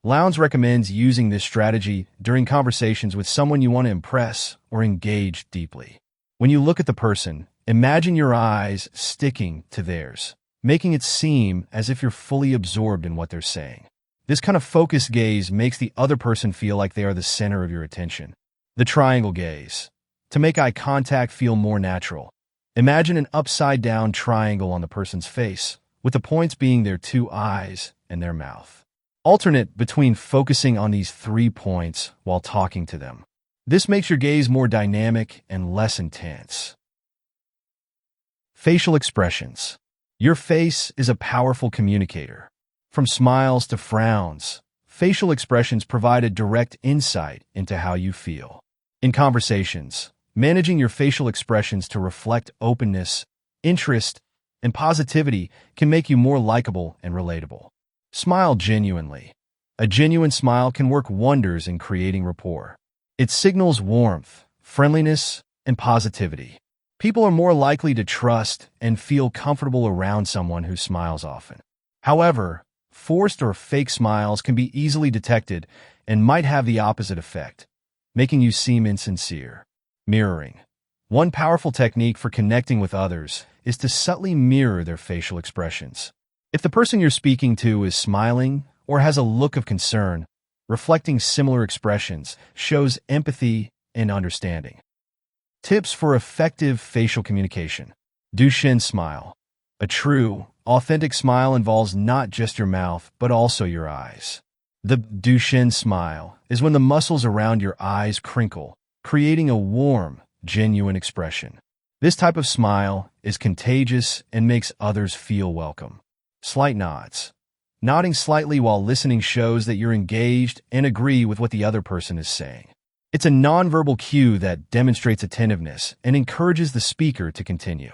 Lowndes recommends using this strategy during conversations with someone you want to impress or engage deeply. When you look at the person, imagine your eyes sticking to theirs, making it seem as if you're fully absorbed in what they're saying. This kind of focused gaze makes the other person feel like they are the center of your attention. The triangle gaze. To make eye contact feel more natural, imagine an upside-down triangle on the person's face, with the points being their two eyes and their mouth. Alternate between focusing on these 3 points while talking to them. This makes your gaze more dynamic and less intense. Facial expressions. Your face is a powerful communicator. From smiles to frowns, facial expressions provide a direct insight into how you feel. In conversations, managing your facial expressions to reflect openness, interest, and positivity can make you more likable and relatable. Smile genuinely. A genuine smile can work wonders in creating rapport. It signals warmth, friendliness, and positivity. People are more likely to trust and feel comfortable around someone who smiles often. However, forced or fake smiles can be easily detected and might have the opposite effect, making you seem insincere. Mirroring. One powerful technique for connecting with others is to subtly mirror their facial expressions. If the person you're speaking to is smiling or has a look of concern, reflecting similar expressions shows empathy and understanding. Tips for effective facial communication. Duchenne smile. A true, authentic smile involves not just your mouth, but also your eyes. The Duchenne smile is when the muscles around your eyes crinkle, creating a warm, genuine expression. This type of smile is contagious and makes others feel welcome. Slight nods. Nodding slightly while listening shows that you're engaged and agree with what the other person is saying. It's a nonverbal cue that demonstrates attentiveness and encourages the speaker to continue.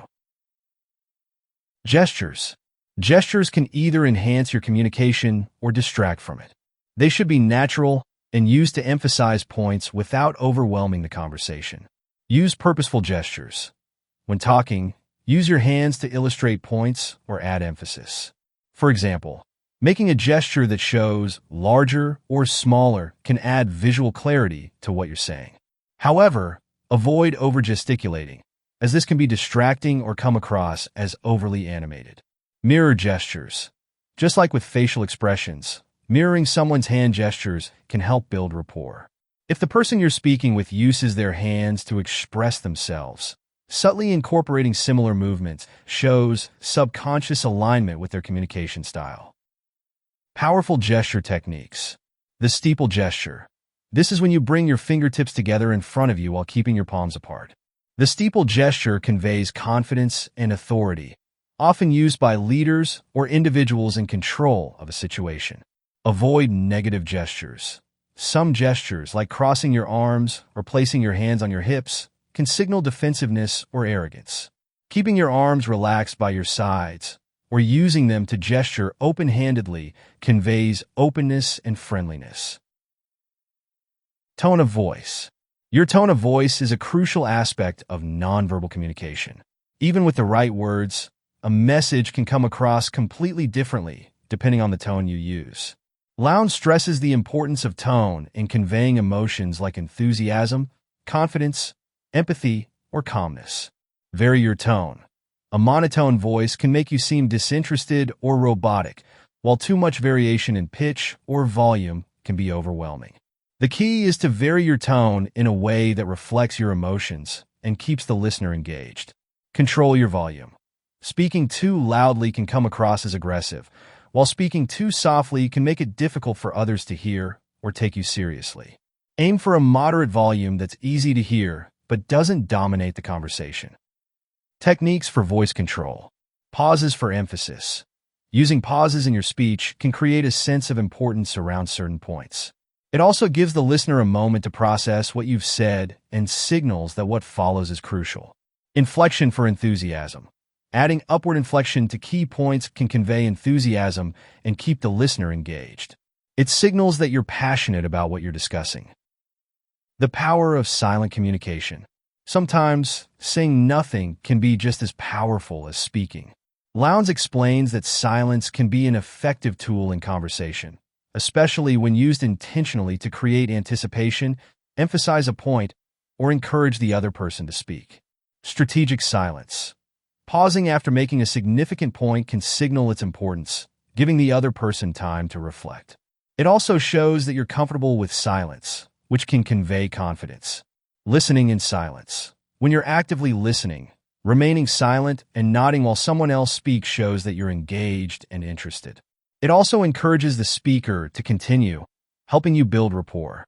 Gestures. Gestures can either enhance your communication or distract from it. They should be natural and used to emphasize points without overwhelming the conversation. Use purposeful gestures. When talking, use your hands to illustrate points or add emphasis. For example, making a gesture that shows larger or smaller can add visual clarity to what you're saying. However, avoid over-gesticulating, as this can be distracting or come across as overly animated. Mirror gestures. Just like with facial expressions, mirroring someone's hand gestures can help build rapport. If the person you're speaking with uses their hands to express themselves, subtly incorporating similar movements shows subconscious alignment with their communication style. Powerful gesture techniques. The steeple gesture. This is when you bring your fingertips together in front of you while keeping your palms apart. The steeple gesture conveys confidence and authority, often used by leaders or individuals in control of a situation. Avoid negative gestures. Some gestures, like crossing your arms or placing your hands on your hips, can signal defensiveness or arrogance. Keeping your arms relaxed by your sides or using them to gesture open-handedly conveys openness and friendliness. Tone of voice. Your tone of voice is a crucial aspect of nonverbal communication. Even with the right words, a message can come across completely differently depending on the tone you use. Lowndes stresses the importance of tone in conveying emotions like enthusiasm, confidence, empathy, or calmness. Vary your tone. A monotone voice can make you seem disinterested or robotic, while too much variation in pitch or volume can be overwhelming. The key is to vary your tone in a way that reflects your emotions and keeps the listener engaged. Control your volume. Speaking too loudly can come across as aggressive, while speaking too softly can make it difficult for others to hear or take you seriously. Aim for a moderate volume that's easy to hear but doesn't dominate the conversation. Techniques for voice control. Pauses for emphasis. Using pauses in your speech can create a sense of importance around certain points. It also gives the listener a moment to process what you've said and signals that what follows is crucial. Inflection for enthusiasm. Adding upward inflection to key points can convey enthusiasm and keep the listener engaged. It signals that you're passionate about what you're discussing. The power of silent communication. Sometimes, saying nothing can be just as powerful as speaking. Lowndes explains that silence can be an effective tool in conversation, especially when used intentionally to create anticipation, emphasize a point, or encourage the other person to speak. Strategic silence. Pausing after making a significant point can signal its importance, giving the other person time to reflect. It also shows that you're comfortable with silence, which can convey confidence. Listening in silence. When you're actively listening, remaining silent and nodding while someone else speaks shows that you're engaged and interested. It also encourages the speaker to continue, helping you build rapport.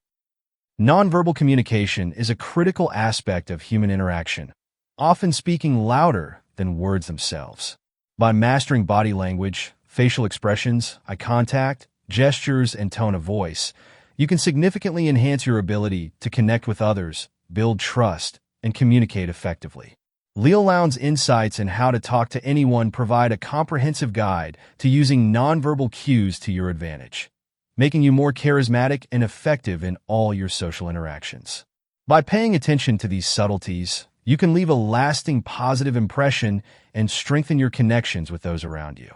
Nonverbal communication is a critical aspect of human interaction, often speaking louder than words themselves. By mastering body language, facial expressions, eye contact, gestures, and tone of voice, you can significantly enhance your ability to connect with others, build trust, and communicate effectively. Leil Lowndes' insights in how to talk to anyone provide a comprehensive guide to using nonverbal cues to your advantage, making you more charismatic and effective in all your social interactions. By paying attention to these subtleties, you can leave a lasting positive impression and strengthen your connections with those around you.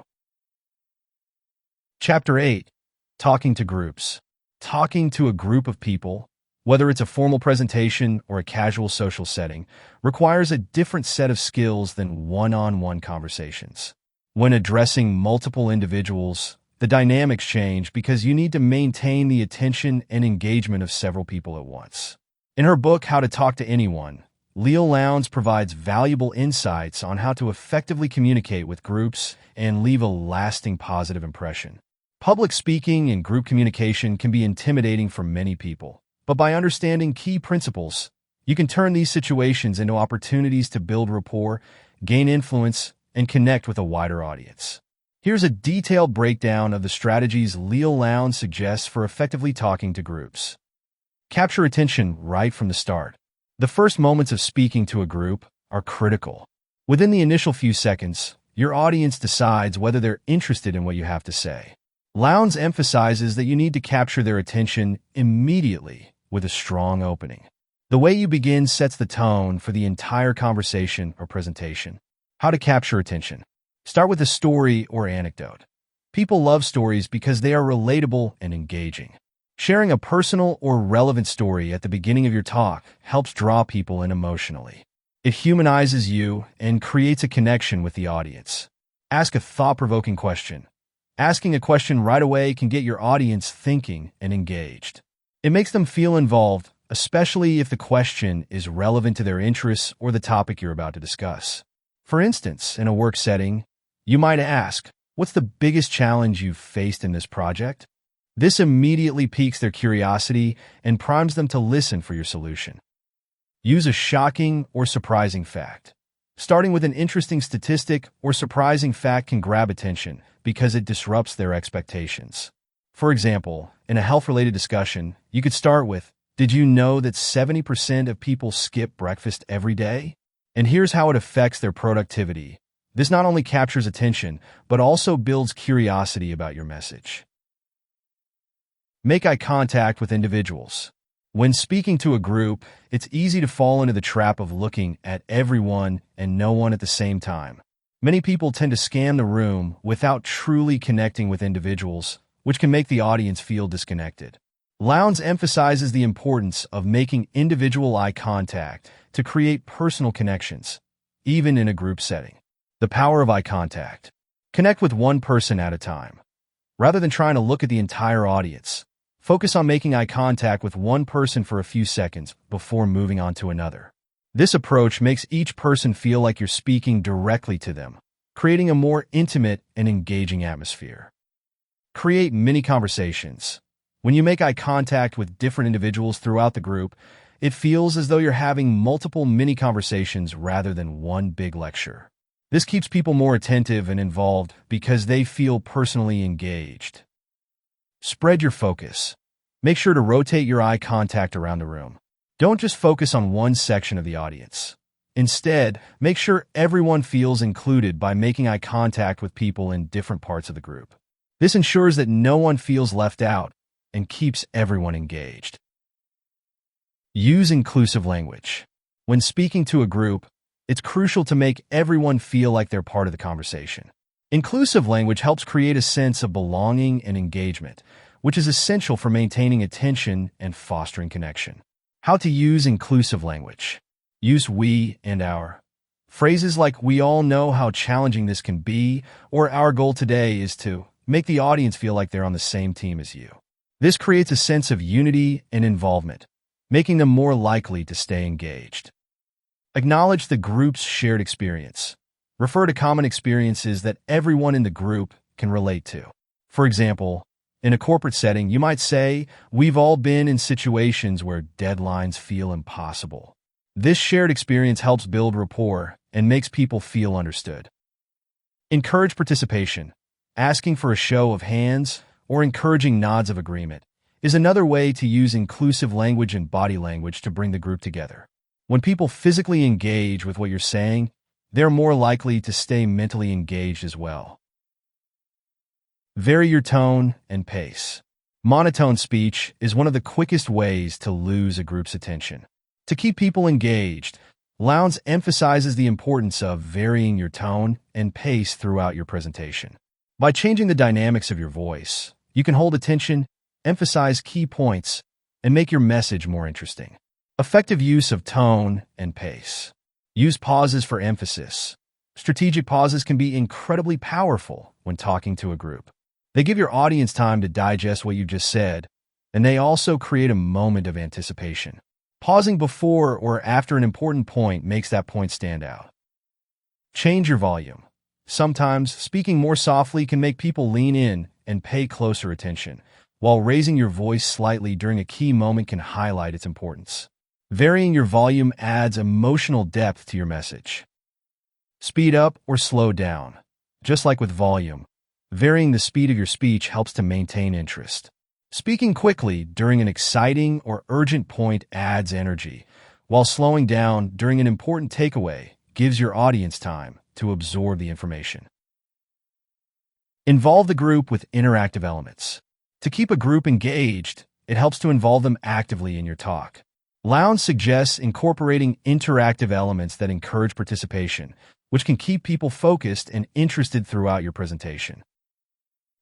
Chapter 8. Talking to groups. Talking to a group of people, whether it's a formal presentation or a casual social setting, requires a different set of skills than one-on-one conversations. When addressing multiple individuals, the dynamics change because you need to maintain the attention and engagement of several people at once. In her book, How to Talk to Anyone, Leil Lowndes provides valuable insights on how to effectively communicate with groups and leave a lasting positive impression. Public speaking and group communication can be intimidating for many people, but by understanding key principles, you can turn these situations into opportunities to build rapport, gain influence, and connect with a wider audience. Here's a detailed breakdown of the strategies Leil Lowndes suggests for effectively talking to groups. Capture attention right from the start. The first moments of speaking to a group are critical. Within the initial few seconds, your audience decides whether they're interested in what you have to say. Lowndes emphasizes that you need to capture their attention immediately with a strong opening. The way you begin sets the tone for the entire conversation or presentation. How to capture attention. Start with a story or anecdote. People love stories because they are relatable and engaging. Sharing a personal or relevant story at the beginning of your talk helps draw people in emotionally. It humanizes you and creates a connection with the audience. Ask a thought-provoking question. Asking a question right away can get your audience thinking and engaged. It makes them feel involved, especially if the question is relevant to their interests or the topic you're about to discuss. For instance, in a work setting, you might ask, "What's the biggest challenge you've faced in this project?" This immediately piques their curiosity and primes them to listen for your solution. Use a shocking or surprising fact. Starting with an interesting statistic or surprising fact can grab attention because it disrupts their expectations. For example, in a health-related discussion, you could start with, "Did you know that 70% of people skip breakfast every day? And here's how it affects their productivity." This not only captures attention, but also builds curiosity about your message. Make eye contact with individuals. When speaking to a group, it's easy to fall into the trap of looking at everyone and no one at the same time. Many people tend to scan the room without truly connecting with individuals, which can make the audience feel disconnected. Lowndes emphasizes the importance of making individual eye contact to create personal connections, even in a group setting. The power of eye contact. Connect with one person at a time. Rather than trying to look at the entire audience, focus on making eye contact with one person for a few seconds before moving on to another. This approach makes each person feel like you're speaking directly to them, creating a more intimate and engaging atmosphere. Create mini conversations. When you make eye contact with different individuals throughout the group, it feels as though you're having multiple mini conversations rather than one big lecture. This keeps people more attentive and involved because they feel personally engaged. Spread your focus. Make sure to rotate your eye contact around the room. Don't just focus on one section of the audience. Instead, make sure everyone feels included by making eye contact with people in different parts of the group. This ensures that no one feels left out and keeps everyone engaged. Use inclusive language. When speaking to a group, it's crucial to make everyone feel like they're part of the conversation. Inclusive language helps create a sense of belonging and engagement, which is essential for maintaining attention and fostering connection. How to use inclusive language. Use we and our. Phrases like "we all know how challenging this can be," or "our goal today is to," make the audience feel like they're on the same team as you. This creates a sense of unity and involvement, making them more likely to stay engaged. Acknowledge the group's shared experience. Refer to common experiences that everyone in the group can relate to. For example, in a corporate setting, you might say, "We've all been in situations where deadlines feel impossible." This shared experience helps build rapport and makes people feel understood. Encourage participation. Asking for a show of hands or encouraging nods of agreement is another way to use inclusive language and body language to bring the group together. When people physically engage with what you're saying, they're more likely to stay mentally engaged as well. Vary your tone and pace. Monotone speech is one of the quickest ways to lose a group's attention. To keep people engaged, Lowndes emphasizes the importance of varying your tone and pace throughout your presentation. By changing the dynamics of your voice, you can hold attention, emphasize key points, and make your message more interesting. Effective use of tone and pace. Use pauses for emphasis. Strategic pauses can be incredibly powerful when talking to a group. They give your audience time to digest what you just said, and they also create a moment of anticipation. Pausing before or after an important point makes that point stand out. Change your volume. Sometimes, speaking more softly can make people lean in and pay closer attention, while raising your voice slightly during a key moment can highlight its importance. Varying your volume adds emotional depth to your message. Speed up or slow down. Just like with volume, varying the speed of your speech helps to maintain interest. Speaking quickly during an exciting or urgent point adds energy, while slowing down during an important takeaway gives your audience time to absorb the information. Involve the group with interactive elements. To keep a group engaged, it helps to involve them actively in your talk. Lowndes suggests incorporating interactive elements that encourage participation, which can keep people focused and interested throughout your presentation.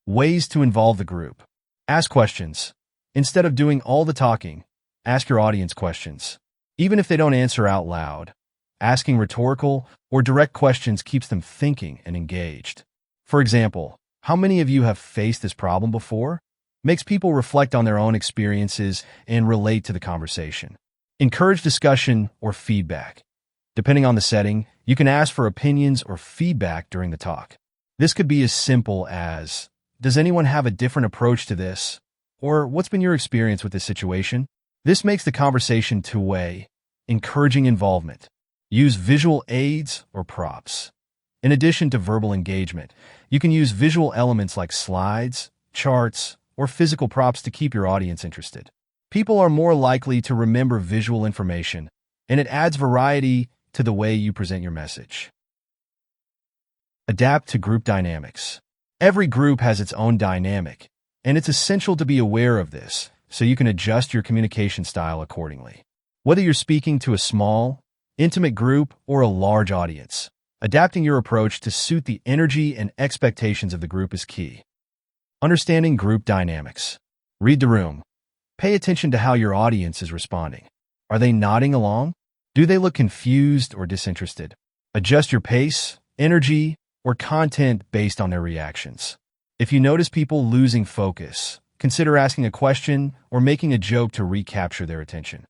Ways to involve the group. Ask questions. Instead of doing all the talking, ask your audience questions. Even if they don't answer out loud, asking rhetorical or direct questions keeps them thinking and engaged. For example, "How many of you have faced this problem before?" makes people reflect on their own experiences and relate to the conversation. Encourage discussion or feedback. Depending on the setting, you can ask for opinions or feedback during the talk. This could be as simple as, "Does anyone have a different approach to this?" Or what's been your experience with this situation? This makes the conversation two-way, encouraging involvement. Use visual aids or props. In addition to verbal engagement, you can use visual elements like slides, charts, or physical props to keep your audience interested. People are more likely to remember visual information, and it adds variety to the way you present your message. Adapt to group dynamics. Every group has its own dynamic, and it's essential to be aware of this so you can adjust your communication style accordingly. Whether you're speaking to a small, intimate group or a large audience, adapting your approach to suit the energy and expectations of the group is key. Understanding group dynamics. Read the room. Pay attention to how your audience is responding. Are they nodding along? Do they look confused or disinterested? Adjust your pace, energy, or content based on their reactions. If you notice people losing focus, consider asking a question or making a joke to recapture their attention.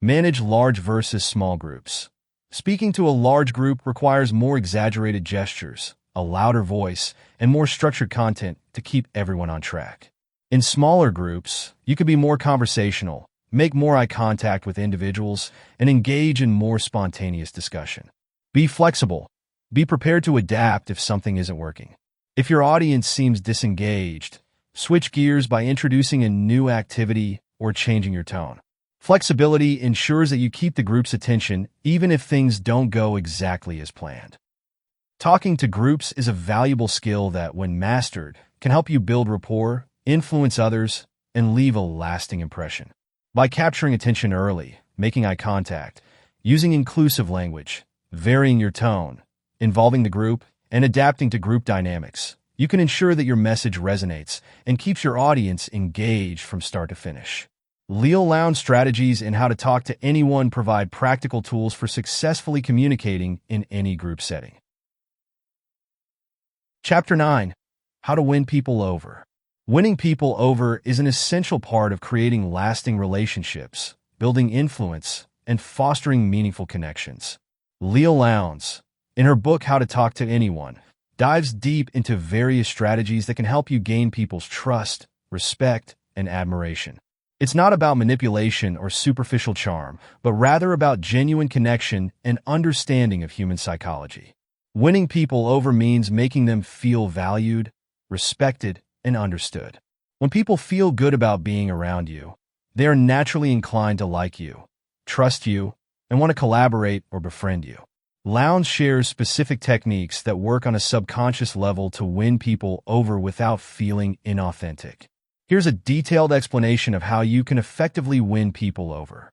Manage large versus small groups. Speaking to a large group requires more exaggerated gestures, a louder voice, and more structured content to keep everyone on track. In smaller groups, you could be more conversational, make more eye contact with individuals, and engage in more spontaneous discussion. Be flexible. Be prepared to adapt if something isn't working. If your audience seems disengaged, switch gears by introducing a new activity or changing your tone. Flexibility ensures that you keep the group's attention even if things don't go exactly as planned. Talking to groups is a valuable skill that, when mastered, can help you build rapport, influence others, and leave a lasting impression. By capturing attention early, making eye contact, using inclusive language, varying your tone, involving the group, and adapting to group dynamics, you can ensure that your message resonates and keeps your audience engaged from start to finish. Leil Lowndes Strategies in How to Talk to Anyone provide practical tools for successfully communicating in any group setting. Chapter 9. How to Win People Over. Winning people over is an essential part of creating lasting relationships, building influence, and fostering meaningful connections. Leil Lowndes, in her book How to Talk to Anyone, dives deep into various strategies that can help you gain people's trust, respect, and admiration. It's not about manipulation or superficial charm, but rather about genuine connection and understanding of human psychology. Winning people over means making them feel valued, respected, and understood. When people feel good about being around you, they are naturally inclined to like you, trust you, and want to collaborate or befriend you. Lowndes shares specific techniques that work on a subconscious level to win people over without feeling inauthentic. Here's a detailed explanation of how you can effectively win people over.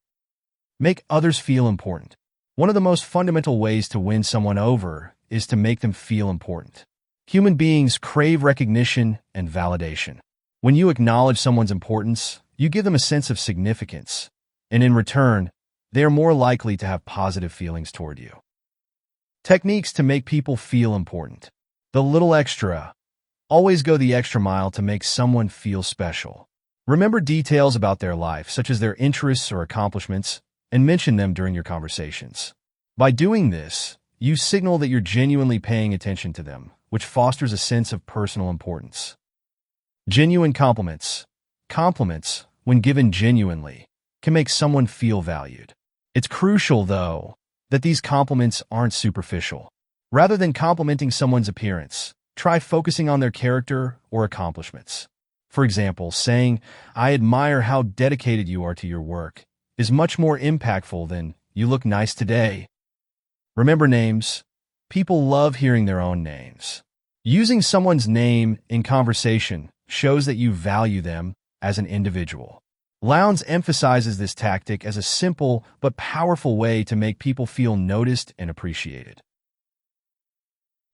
Make others feel important. One of the most fundamental ways to win someone over is to make them feel important. Human beings crave recognition and validation. When you acknowledge someone's importance, you give them a sense of significance, and in return, they are more likely to have positive feelings toward you. Techniques to make people feel important. The little extra. Always go the extra mile to make someone feel special. Remember details about their life, such as their interests or accomplishments, and mention them during your conversations. By doing this, you signal that you're genuinely paying attention to them, which fosters a sense of personal importance. Genuine compliments. Compliments, when given genuinely, can make someone feel valued. It's crucial, though, that these compliments aren't superficial. Rather than complimenting someone's appearance, try focusing on their character or accomplishments. For example, saying, "I admire how dedicated you are to your work," is much more impactful than, "You look nice today." Remember names. People love hearing their own names. Using someone's name in conversation shows that you value them as an individual. Lowndes emphasizes this tactic as a simple but powerful way to make people feel noticed and appreciated.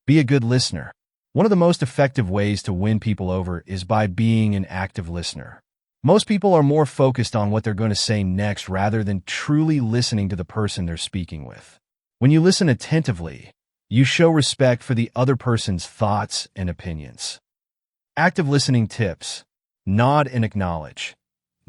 Be a good listener. One of the most effective ways to win people over is by being an active listener. Most people are more focused on what they're going to say next rather than truly listening to the person they're speaking with. When you listen attentively, you show respect for the other person's thoughts and opinions. Active listening tips. Nod and acknowledge.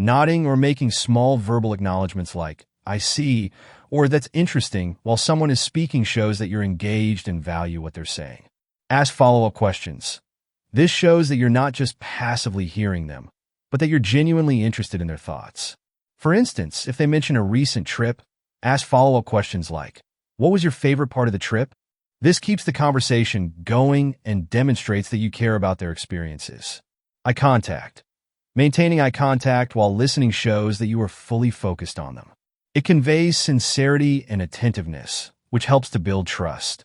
Nodding or making small verbal acknowledgments like, "I see," or "That's interesting," while someone is speaking shows that you're engaged and value what they're saying. Ask follow-up questions. This shows that you're not just passively hearing them, but that you're genuinely interested in their thoughts. For instance, if they mention a recent trip, ask follow-up questions like, "What was your favorite part of the trip?" This keeps the conversation going and demonstrates that you care about their experiences. Eye contact. Maintaining eye contact while listening shows that you are fully focused on them. It conveys sincerity and attentiveness, which helps to build trust.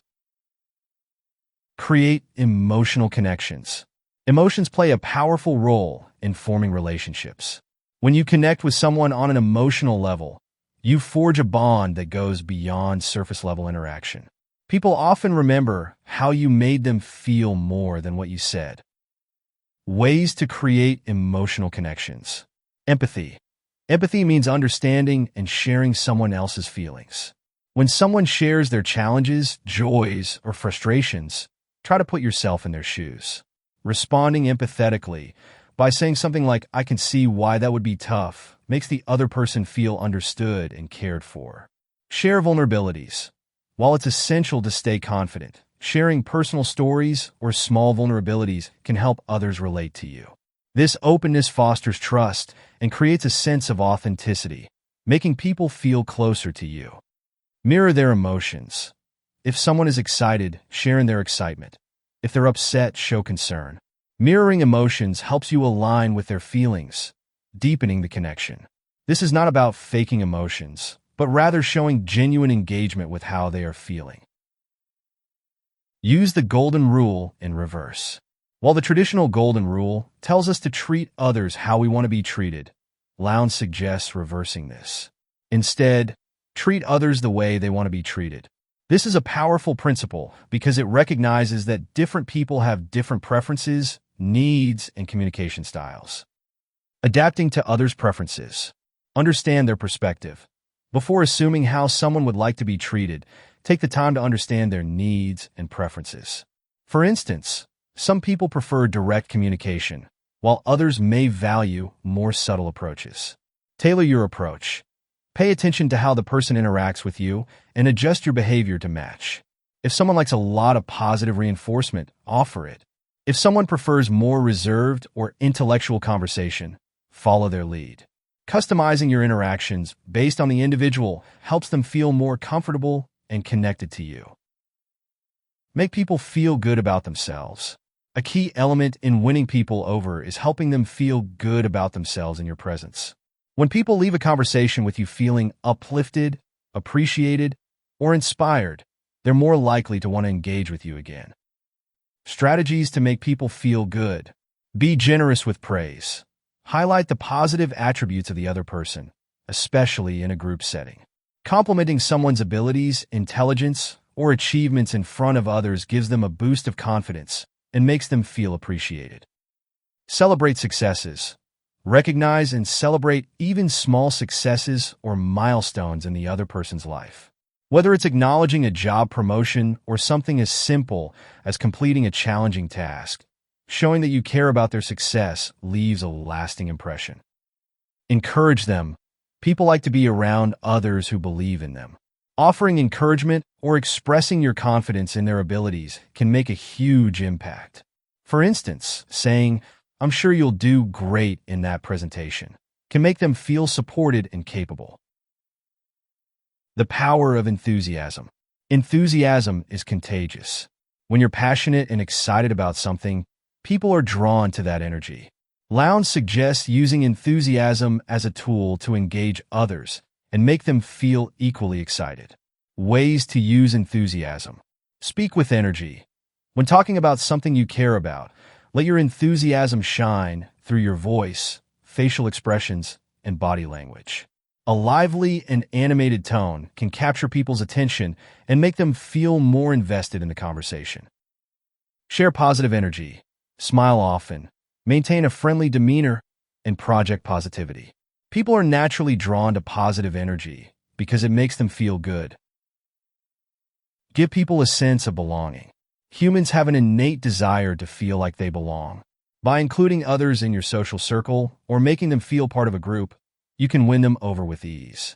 Create emotional connections. Emotions play a powerful role in forming relationships. When you connect with someone on an emotional level, you forge a bond that goes beyond surface-level interaction. People often remember how you made them feel more than what you said. Ways to create emotional connections. Empathy. Empathy means understanding and sharing someone else's feelings. When someone shares their challenges, joys, or frustrations, try to put yourself in their shoes. Responding empathetically by saying something like, "I can see why that would be tough," makes the other person feel understood and cared for. Share vulnerabilities. While it's essential to stay confident, sharing personal stories or small vulnerabilities can help others relate to you. This openness fosters trust and creates a sense of authenticity, making people feel closer to you. Mirror their emotions. If someone is excited, share in their excitement. If they're upset, show concern. Mirroring emotions helps you align with their feelings, deepening the connection. This is not about faking emotions, but rather showing genuine engagement with how they are feeling. Use the golden rule in reverse. While the traditional golden rule tells us to treat others how we want to be treated, Lowndes suggests reversing this. Instead, treat others the way they want to be treated. This is a powerful principle because it recognizes that different people have different preferences, needs, and communication styles. Adapting to others' preferences. Understand their perspective. Before assuming how someone would like to be treated, take the time to understand their needs and preferences. For instance, some people prefer direct communication, while others may value more subtle approaches. Tailor your approach. Pay attention to how the person interacts with you and adjust your behavior to match. If someone likes a lot of positive reinforcement, offer it. If someone prefers more reserved or intellectual conversation, follow their lead. Customizing your interactions based on the individual helps them feel more comfortable and connected to you. Make people feel good about themselves. A key element in winning people over is helping them feel good about themselves in your presence. When people leave a conversation with you feeling uplifted, appreciated, or inspired, they're more likely to want to engage with you again. Strategies to make people feel good. Be generous with praise. Highlight the positive attributes of the other person, especially in a group setting. Complimenting someone's abilities, intelligence, or achievements in front of others gives them a boost of confidence and makes them feel appreciated. Celebrate successes. Recognize and celebrate even small successes or milestones in the other person's life. Whether it's acknowledging a job promotion or something as simple as completing a challenging task, showing that you care about their success leaves a lasting impression. Encourage them. People like to be around others who believe in them. Offering encouragement or expressing your confidence in their abilities can make a huge impact. For instance, saying, "I'm sure you'll do great in that presentation," can make them feel supported and capable. The power of enthusiasm. Enthusiasm is contagious. When you're passionate and excited about something, people are drawn to that energy. Lowndes suggests using enthusiasm as a tool to engage others and make them feel equally excited. Ways to use enthusiasm. Speak with energy. When talking about something you care about, let your enthusiasm shine through your voice, facial expressions, and body language. A lively and animated tone can capture people's attention and make them feel more invested in the conversation. Share positive energy. Smile often. Maintain a friendly demeanor and project positivity. People are naturally drawn to positive energy because it makes them feel good. Give people a sense of belonging. Humans have an innate desire to feel like they belong. By including others in your social circle or making them feel part of a group, you can win them over with ease.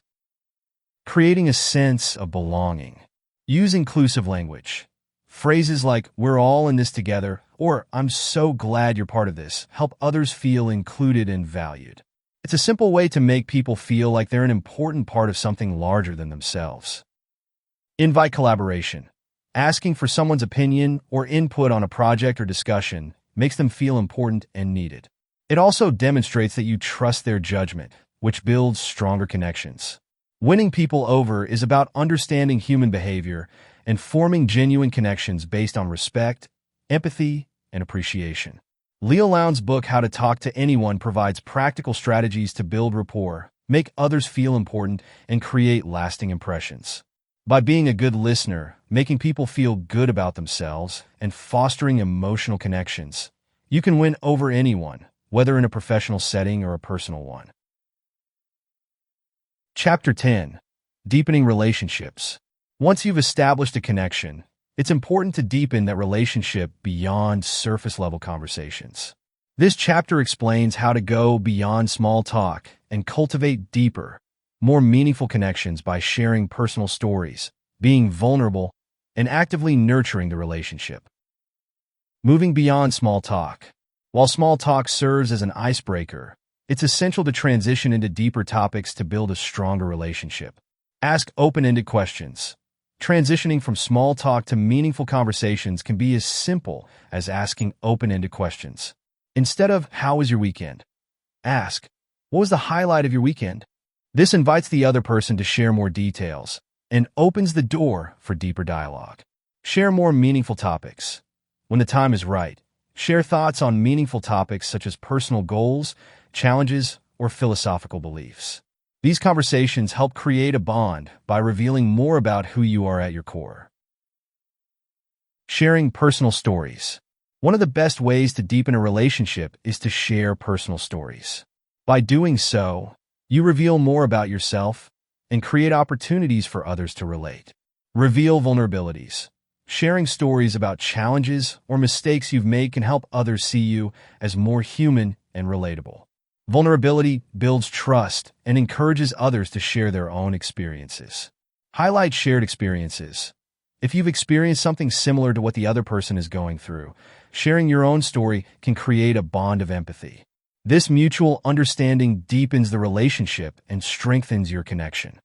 Creating a sense of belonging. Use inclusive language. Phrases like "we're all in this together" or "I'm so glad you're part of this" help others feel included and valued. It's a simple way to make people feel like they're an important part of something larger than themselves. Invite collaboration. Asking for someone's opinion or input on a project or discussion makes them feel important and needed. It also demonstrates that you trust their judgment, which builds stronger connections. Winning people over is about understanding human behavior and forming genuine connections based on respect, empathy, and appreciation. Leil Lowndes' book, How to Talk to Anyone, provides practical strategies to build rapport, make others feel important, and create lasting impressions. By being a good listener, making people feel good about themselves, and fostering emotional connections, you can win over anyone, whether in a professional setting or a personal one. Chapter 10. Deepening Relationships. Once you've established a connection, it's important to deepen that relationship beyond surface-level conversations. This chapter explains how to go beyond small talk and cultivate deeper, more meaningful connections by sharing personal stories, being vulnerable, and actively nurturing the relationship. Moving beyond small talk. While small talk serves as an icebreaker, it's essential to transition into deeper topics to build a stronger relationship. Ask open-ended questions. Transitioning from small talk to meaningful conversations can be as simple as asking open-ended questions. Instead of, "How was your weekend?" ask, "What was the highlight of your weekend?" This invites the other person to share more details and opens the door for deeper dialogue. Share more meaningful topics. When the time is right, share thoughts on meaningful topics such as personal goals, challenges, or philosophical beliefs. These conversations help create a bond by revealing more about who you are at your core. Sharing personal stories. One of the best ways to deepen a relationship is to share personal stories. By doing so, you reveal more about yourself and create opportunities for others to relate. Reveal vulnerabilities. Sharing stories about challenges or mistakes you've made can help others see you as more human and relatable. Vulnerability builds trust and encourages others to share their own experiences. Highlight shared experiences. If you've experienced something similar to what the other person is going through, sharing your own story can create a bond of empathy. This mutual understanding deepens the relationship and strengthens your connection.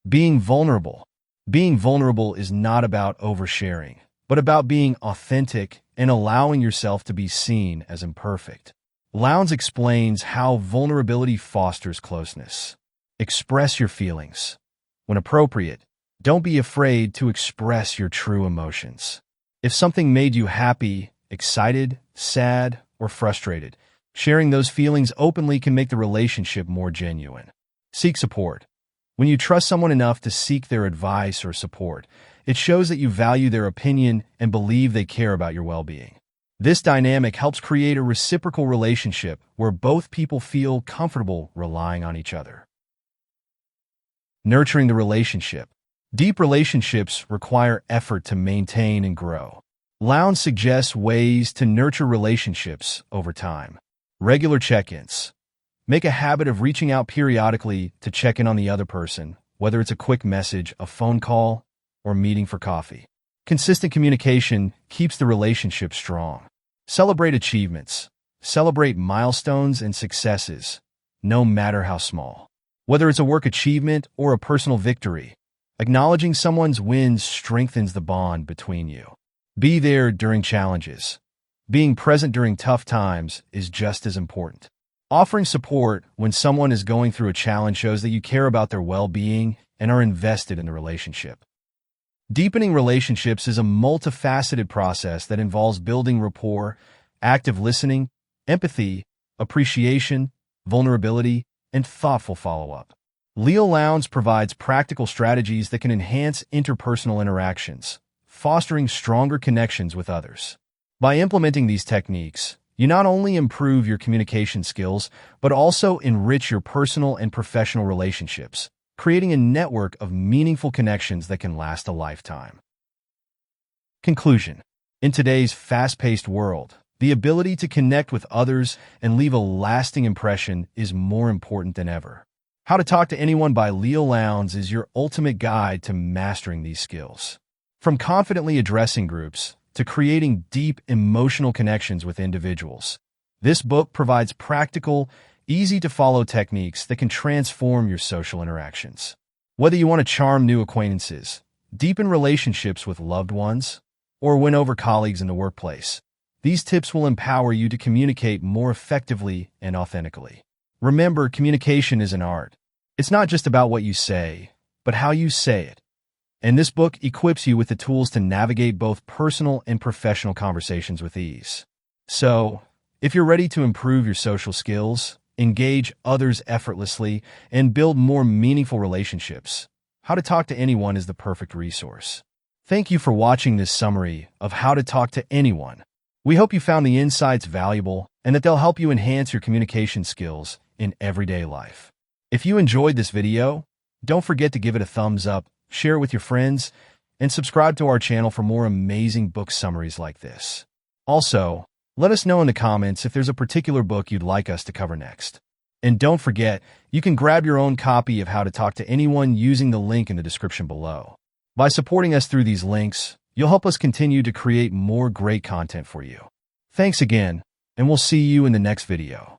Being vulnerable. Being vulnerable is not about oversharing, but about being authentic and allowing yourself to be seen as imperfect. Lowndes explains how vulnerability fosters closeness. Express your feelings. When appropriate, don't be afraid to express your true emotions. If something made you happy, excited, sad, or frustrated, sharing those feelings openly can make the relationship more genuine. Seek support. When you trust someone enough to seek their advice or support, it shows that you value their opinion and believe they care about your well-being. This dynamic helps create a reciprocal relationship where both people feel comfortable relying on each other. Nurturing the relationship. Deep relationships require effort to maintain and grow. Lowndes suggests ways to nurture relationships over time. Regular check-ins. Make a habit of reaching out periodically to check in on the other person, whether it's a quick message, a phone call, or meeting for coffee. Consistent communication keeps the relationship strong. Celebrate achievements. Celebrate milestones and successes, no matter how small. Whether it's a work achievement or a personal victory, acknowledging someone's wins strengthens the bond between you. Be there during challenges. Being present during tough times is just as important. Offering support when someone is going through a challenge shows that you care about their well-being and are invested in the relationship. Deepening relationships is a multifaceted process that involves building rapport, active listening, empathy, appreciation, vulnerability, and thoughtful follow-up. Leil Lowndes provides practical strategies that can enhance interpersonal interactions, fostering stronger connections with others. By implementing these techniques, you not only improve your communication skills, but also enrich your personal and professional relationships, creating a network of meaningful connections that can last a lifetime. Conclusion. In today's fast-paced world, the ability to connect with others and leave a lasting impression is more important than ever. How to Talk to Anyone by Leil Lowndes is your ultimate guide to mastering these skills. From confidently addressing groups, to creating deep emotional connections with individuals. This book provides practical, easy-to-follow techniques that can transform your social interactions. Whether you want to charm new acquaintances, deepen relationships with loved ones, or win over colleagues in the workplace, these tips will empower you to communicate more effectively and authentically. Remember, communication is an art. It's not just about what you say, but how you say it. And this book equips you with the tools to navigate both personal and professional conversations with ease. So, if you're ready to improve your social skills, engage others effortlessly, and build more meaningful relationships, How to Talk to Anyone is the perfect resource. Thank you for watching this summary of How to Talk to Anyone. We hope you found the insights valuable and that they'll help you enhance your communication skills in everyday life. If you enjoyed this video, don't forget to give it a thumbs up, share it with your friends, and subscribe to our channel for more amazing book summaries like this. Also, let us know in the comments if there's a particular book you'd like us to cover next. And don't forget, you can grab your own copy of How to Talk to Anyone using the link in the description below. By supporting us through these links, you'll help us continue to create more great content for you. Thanks again, and we'll see you in the next video.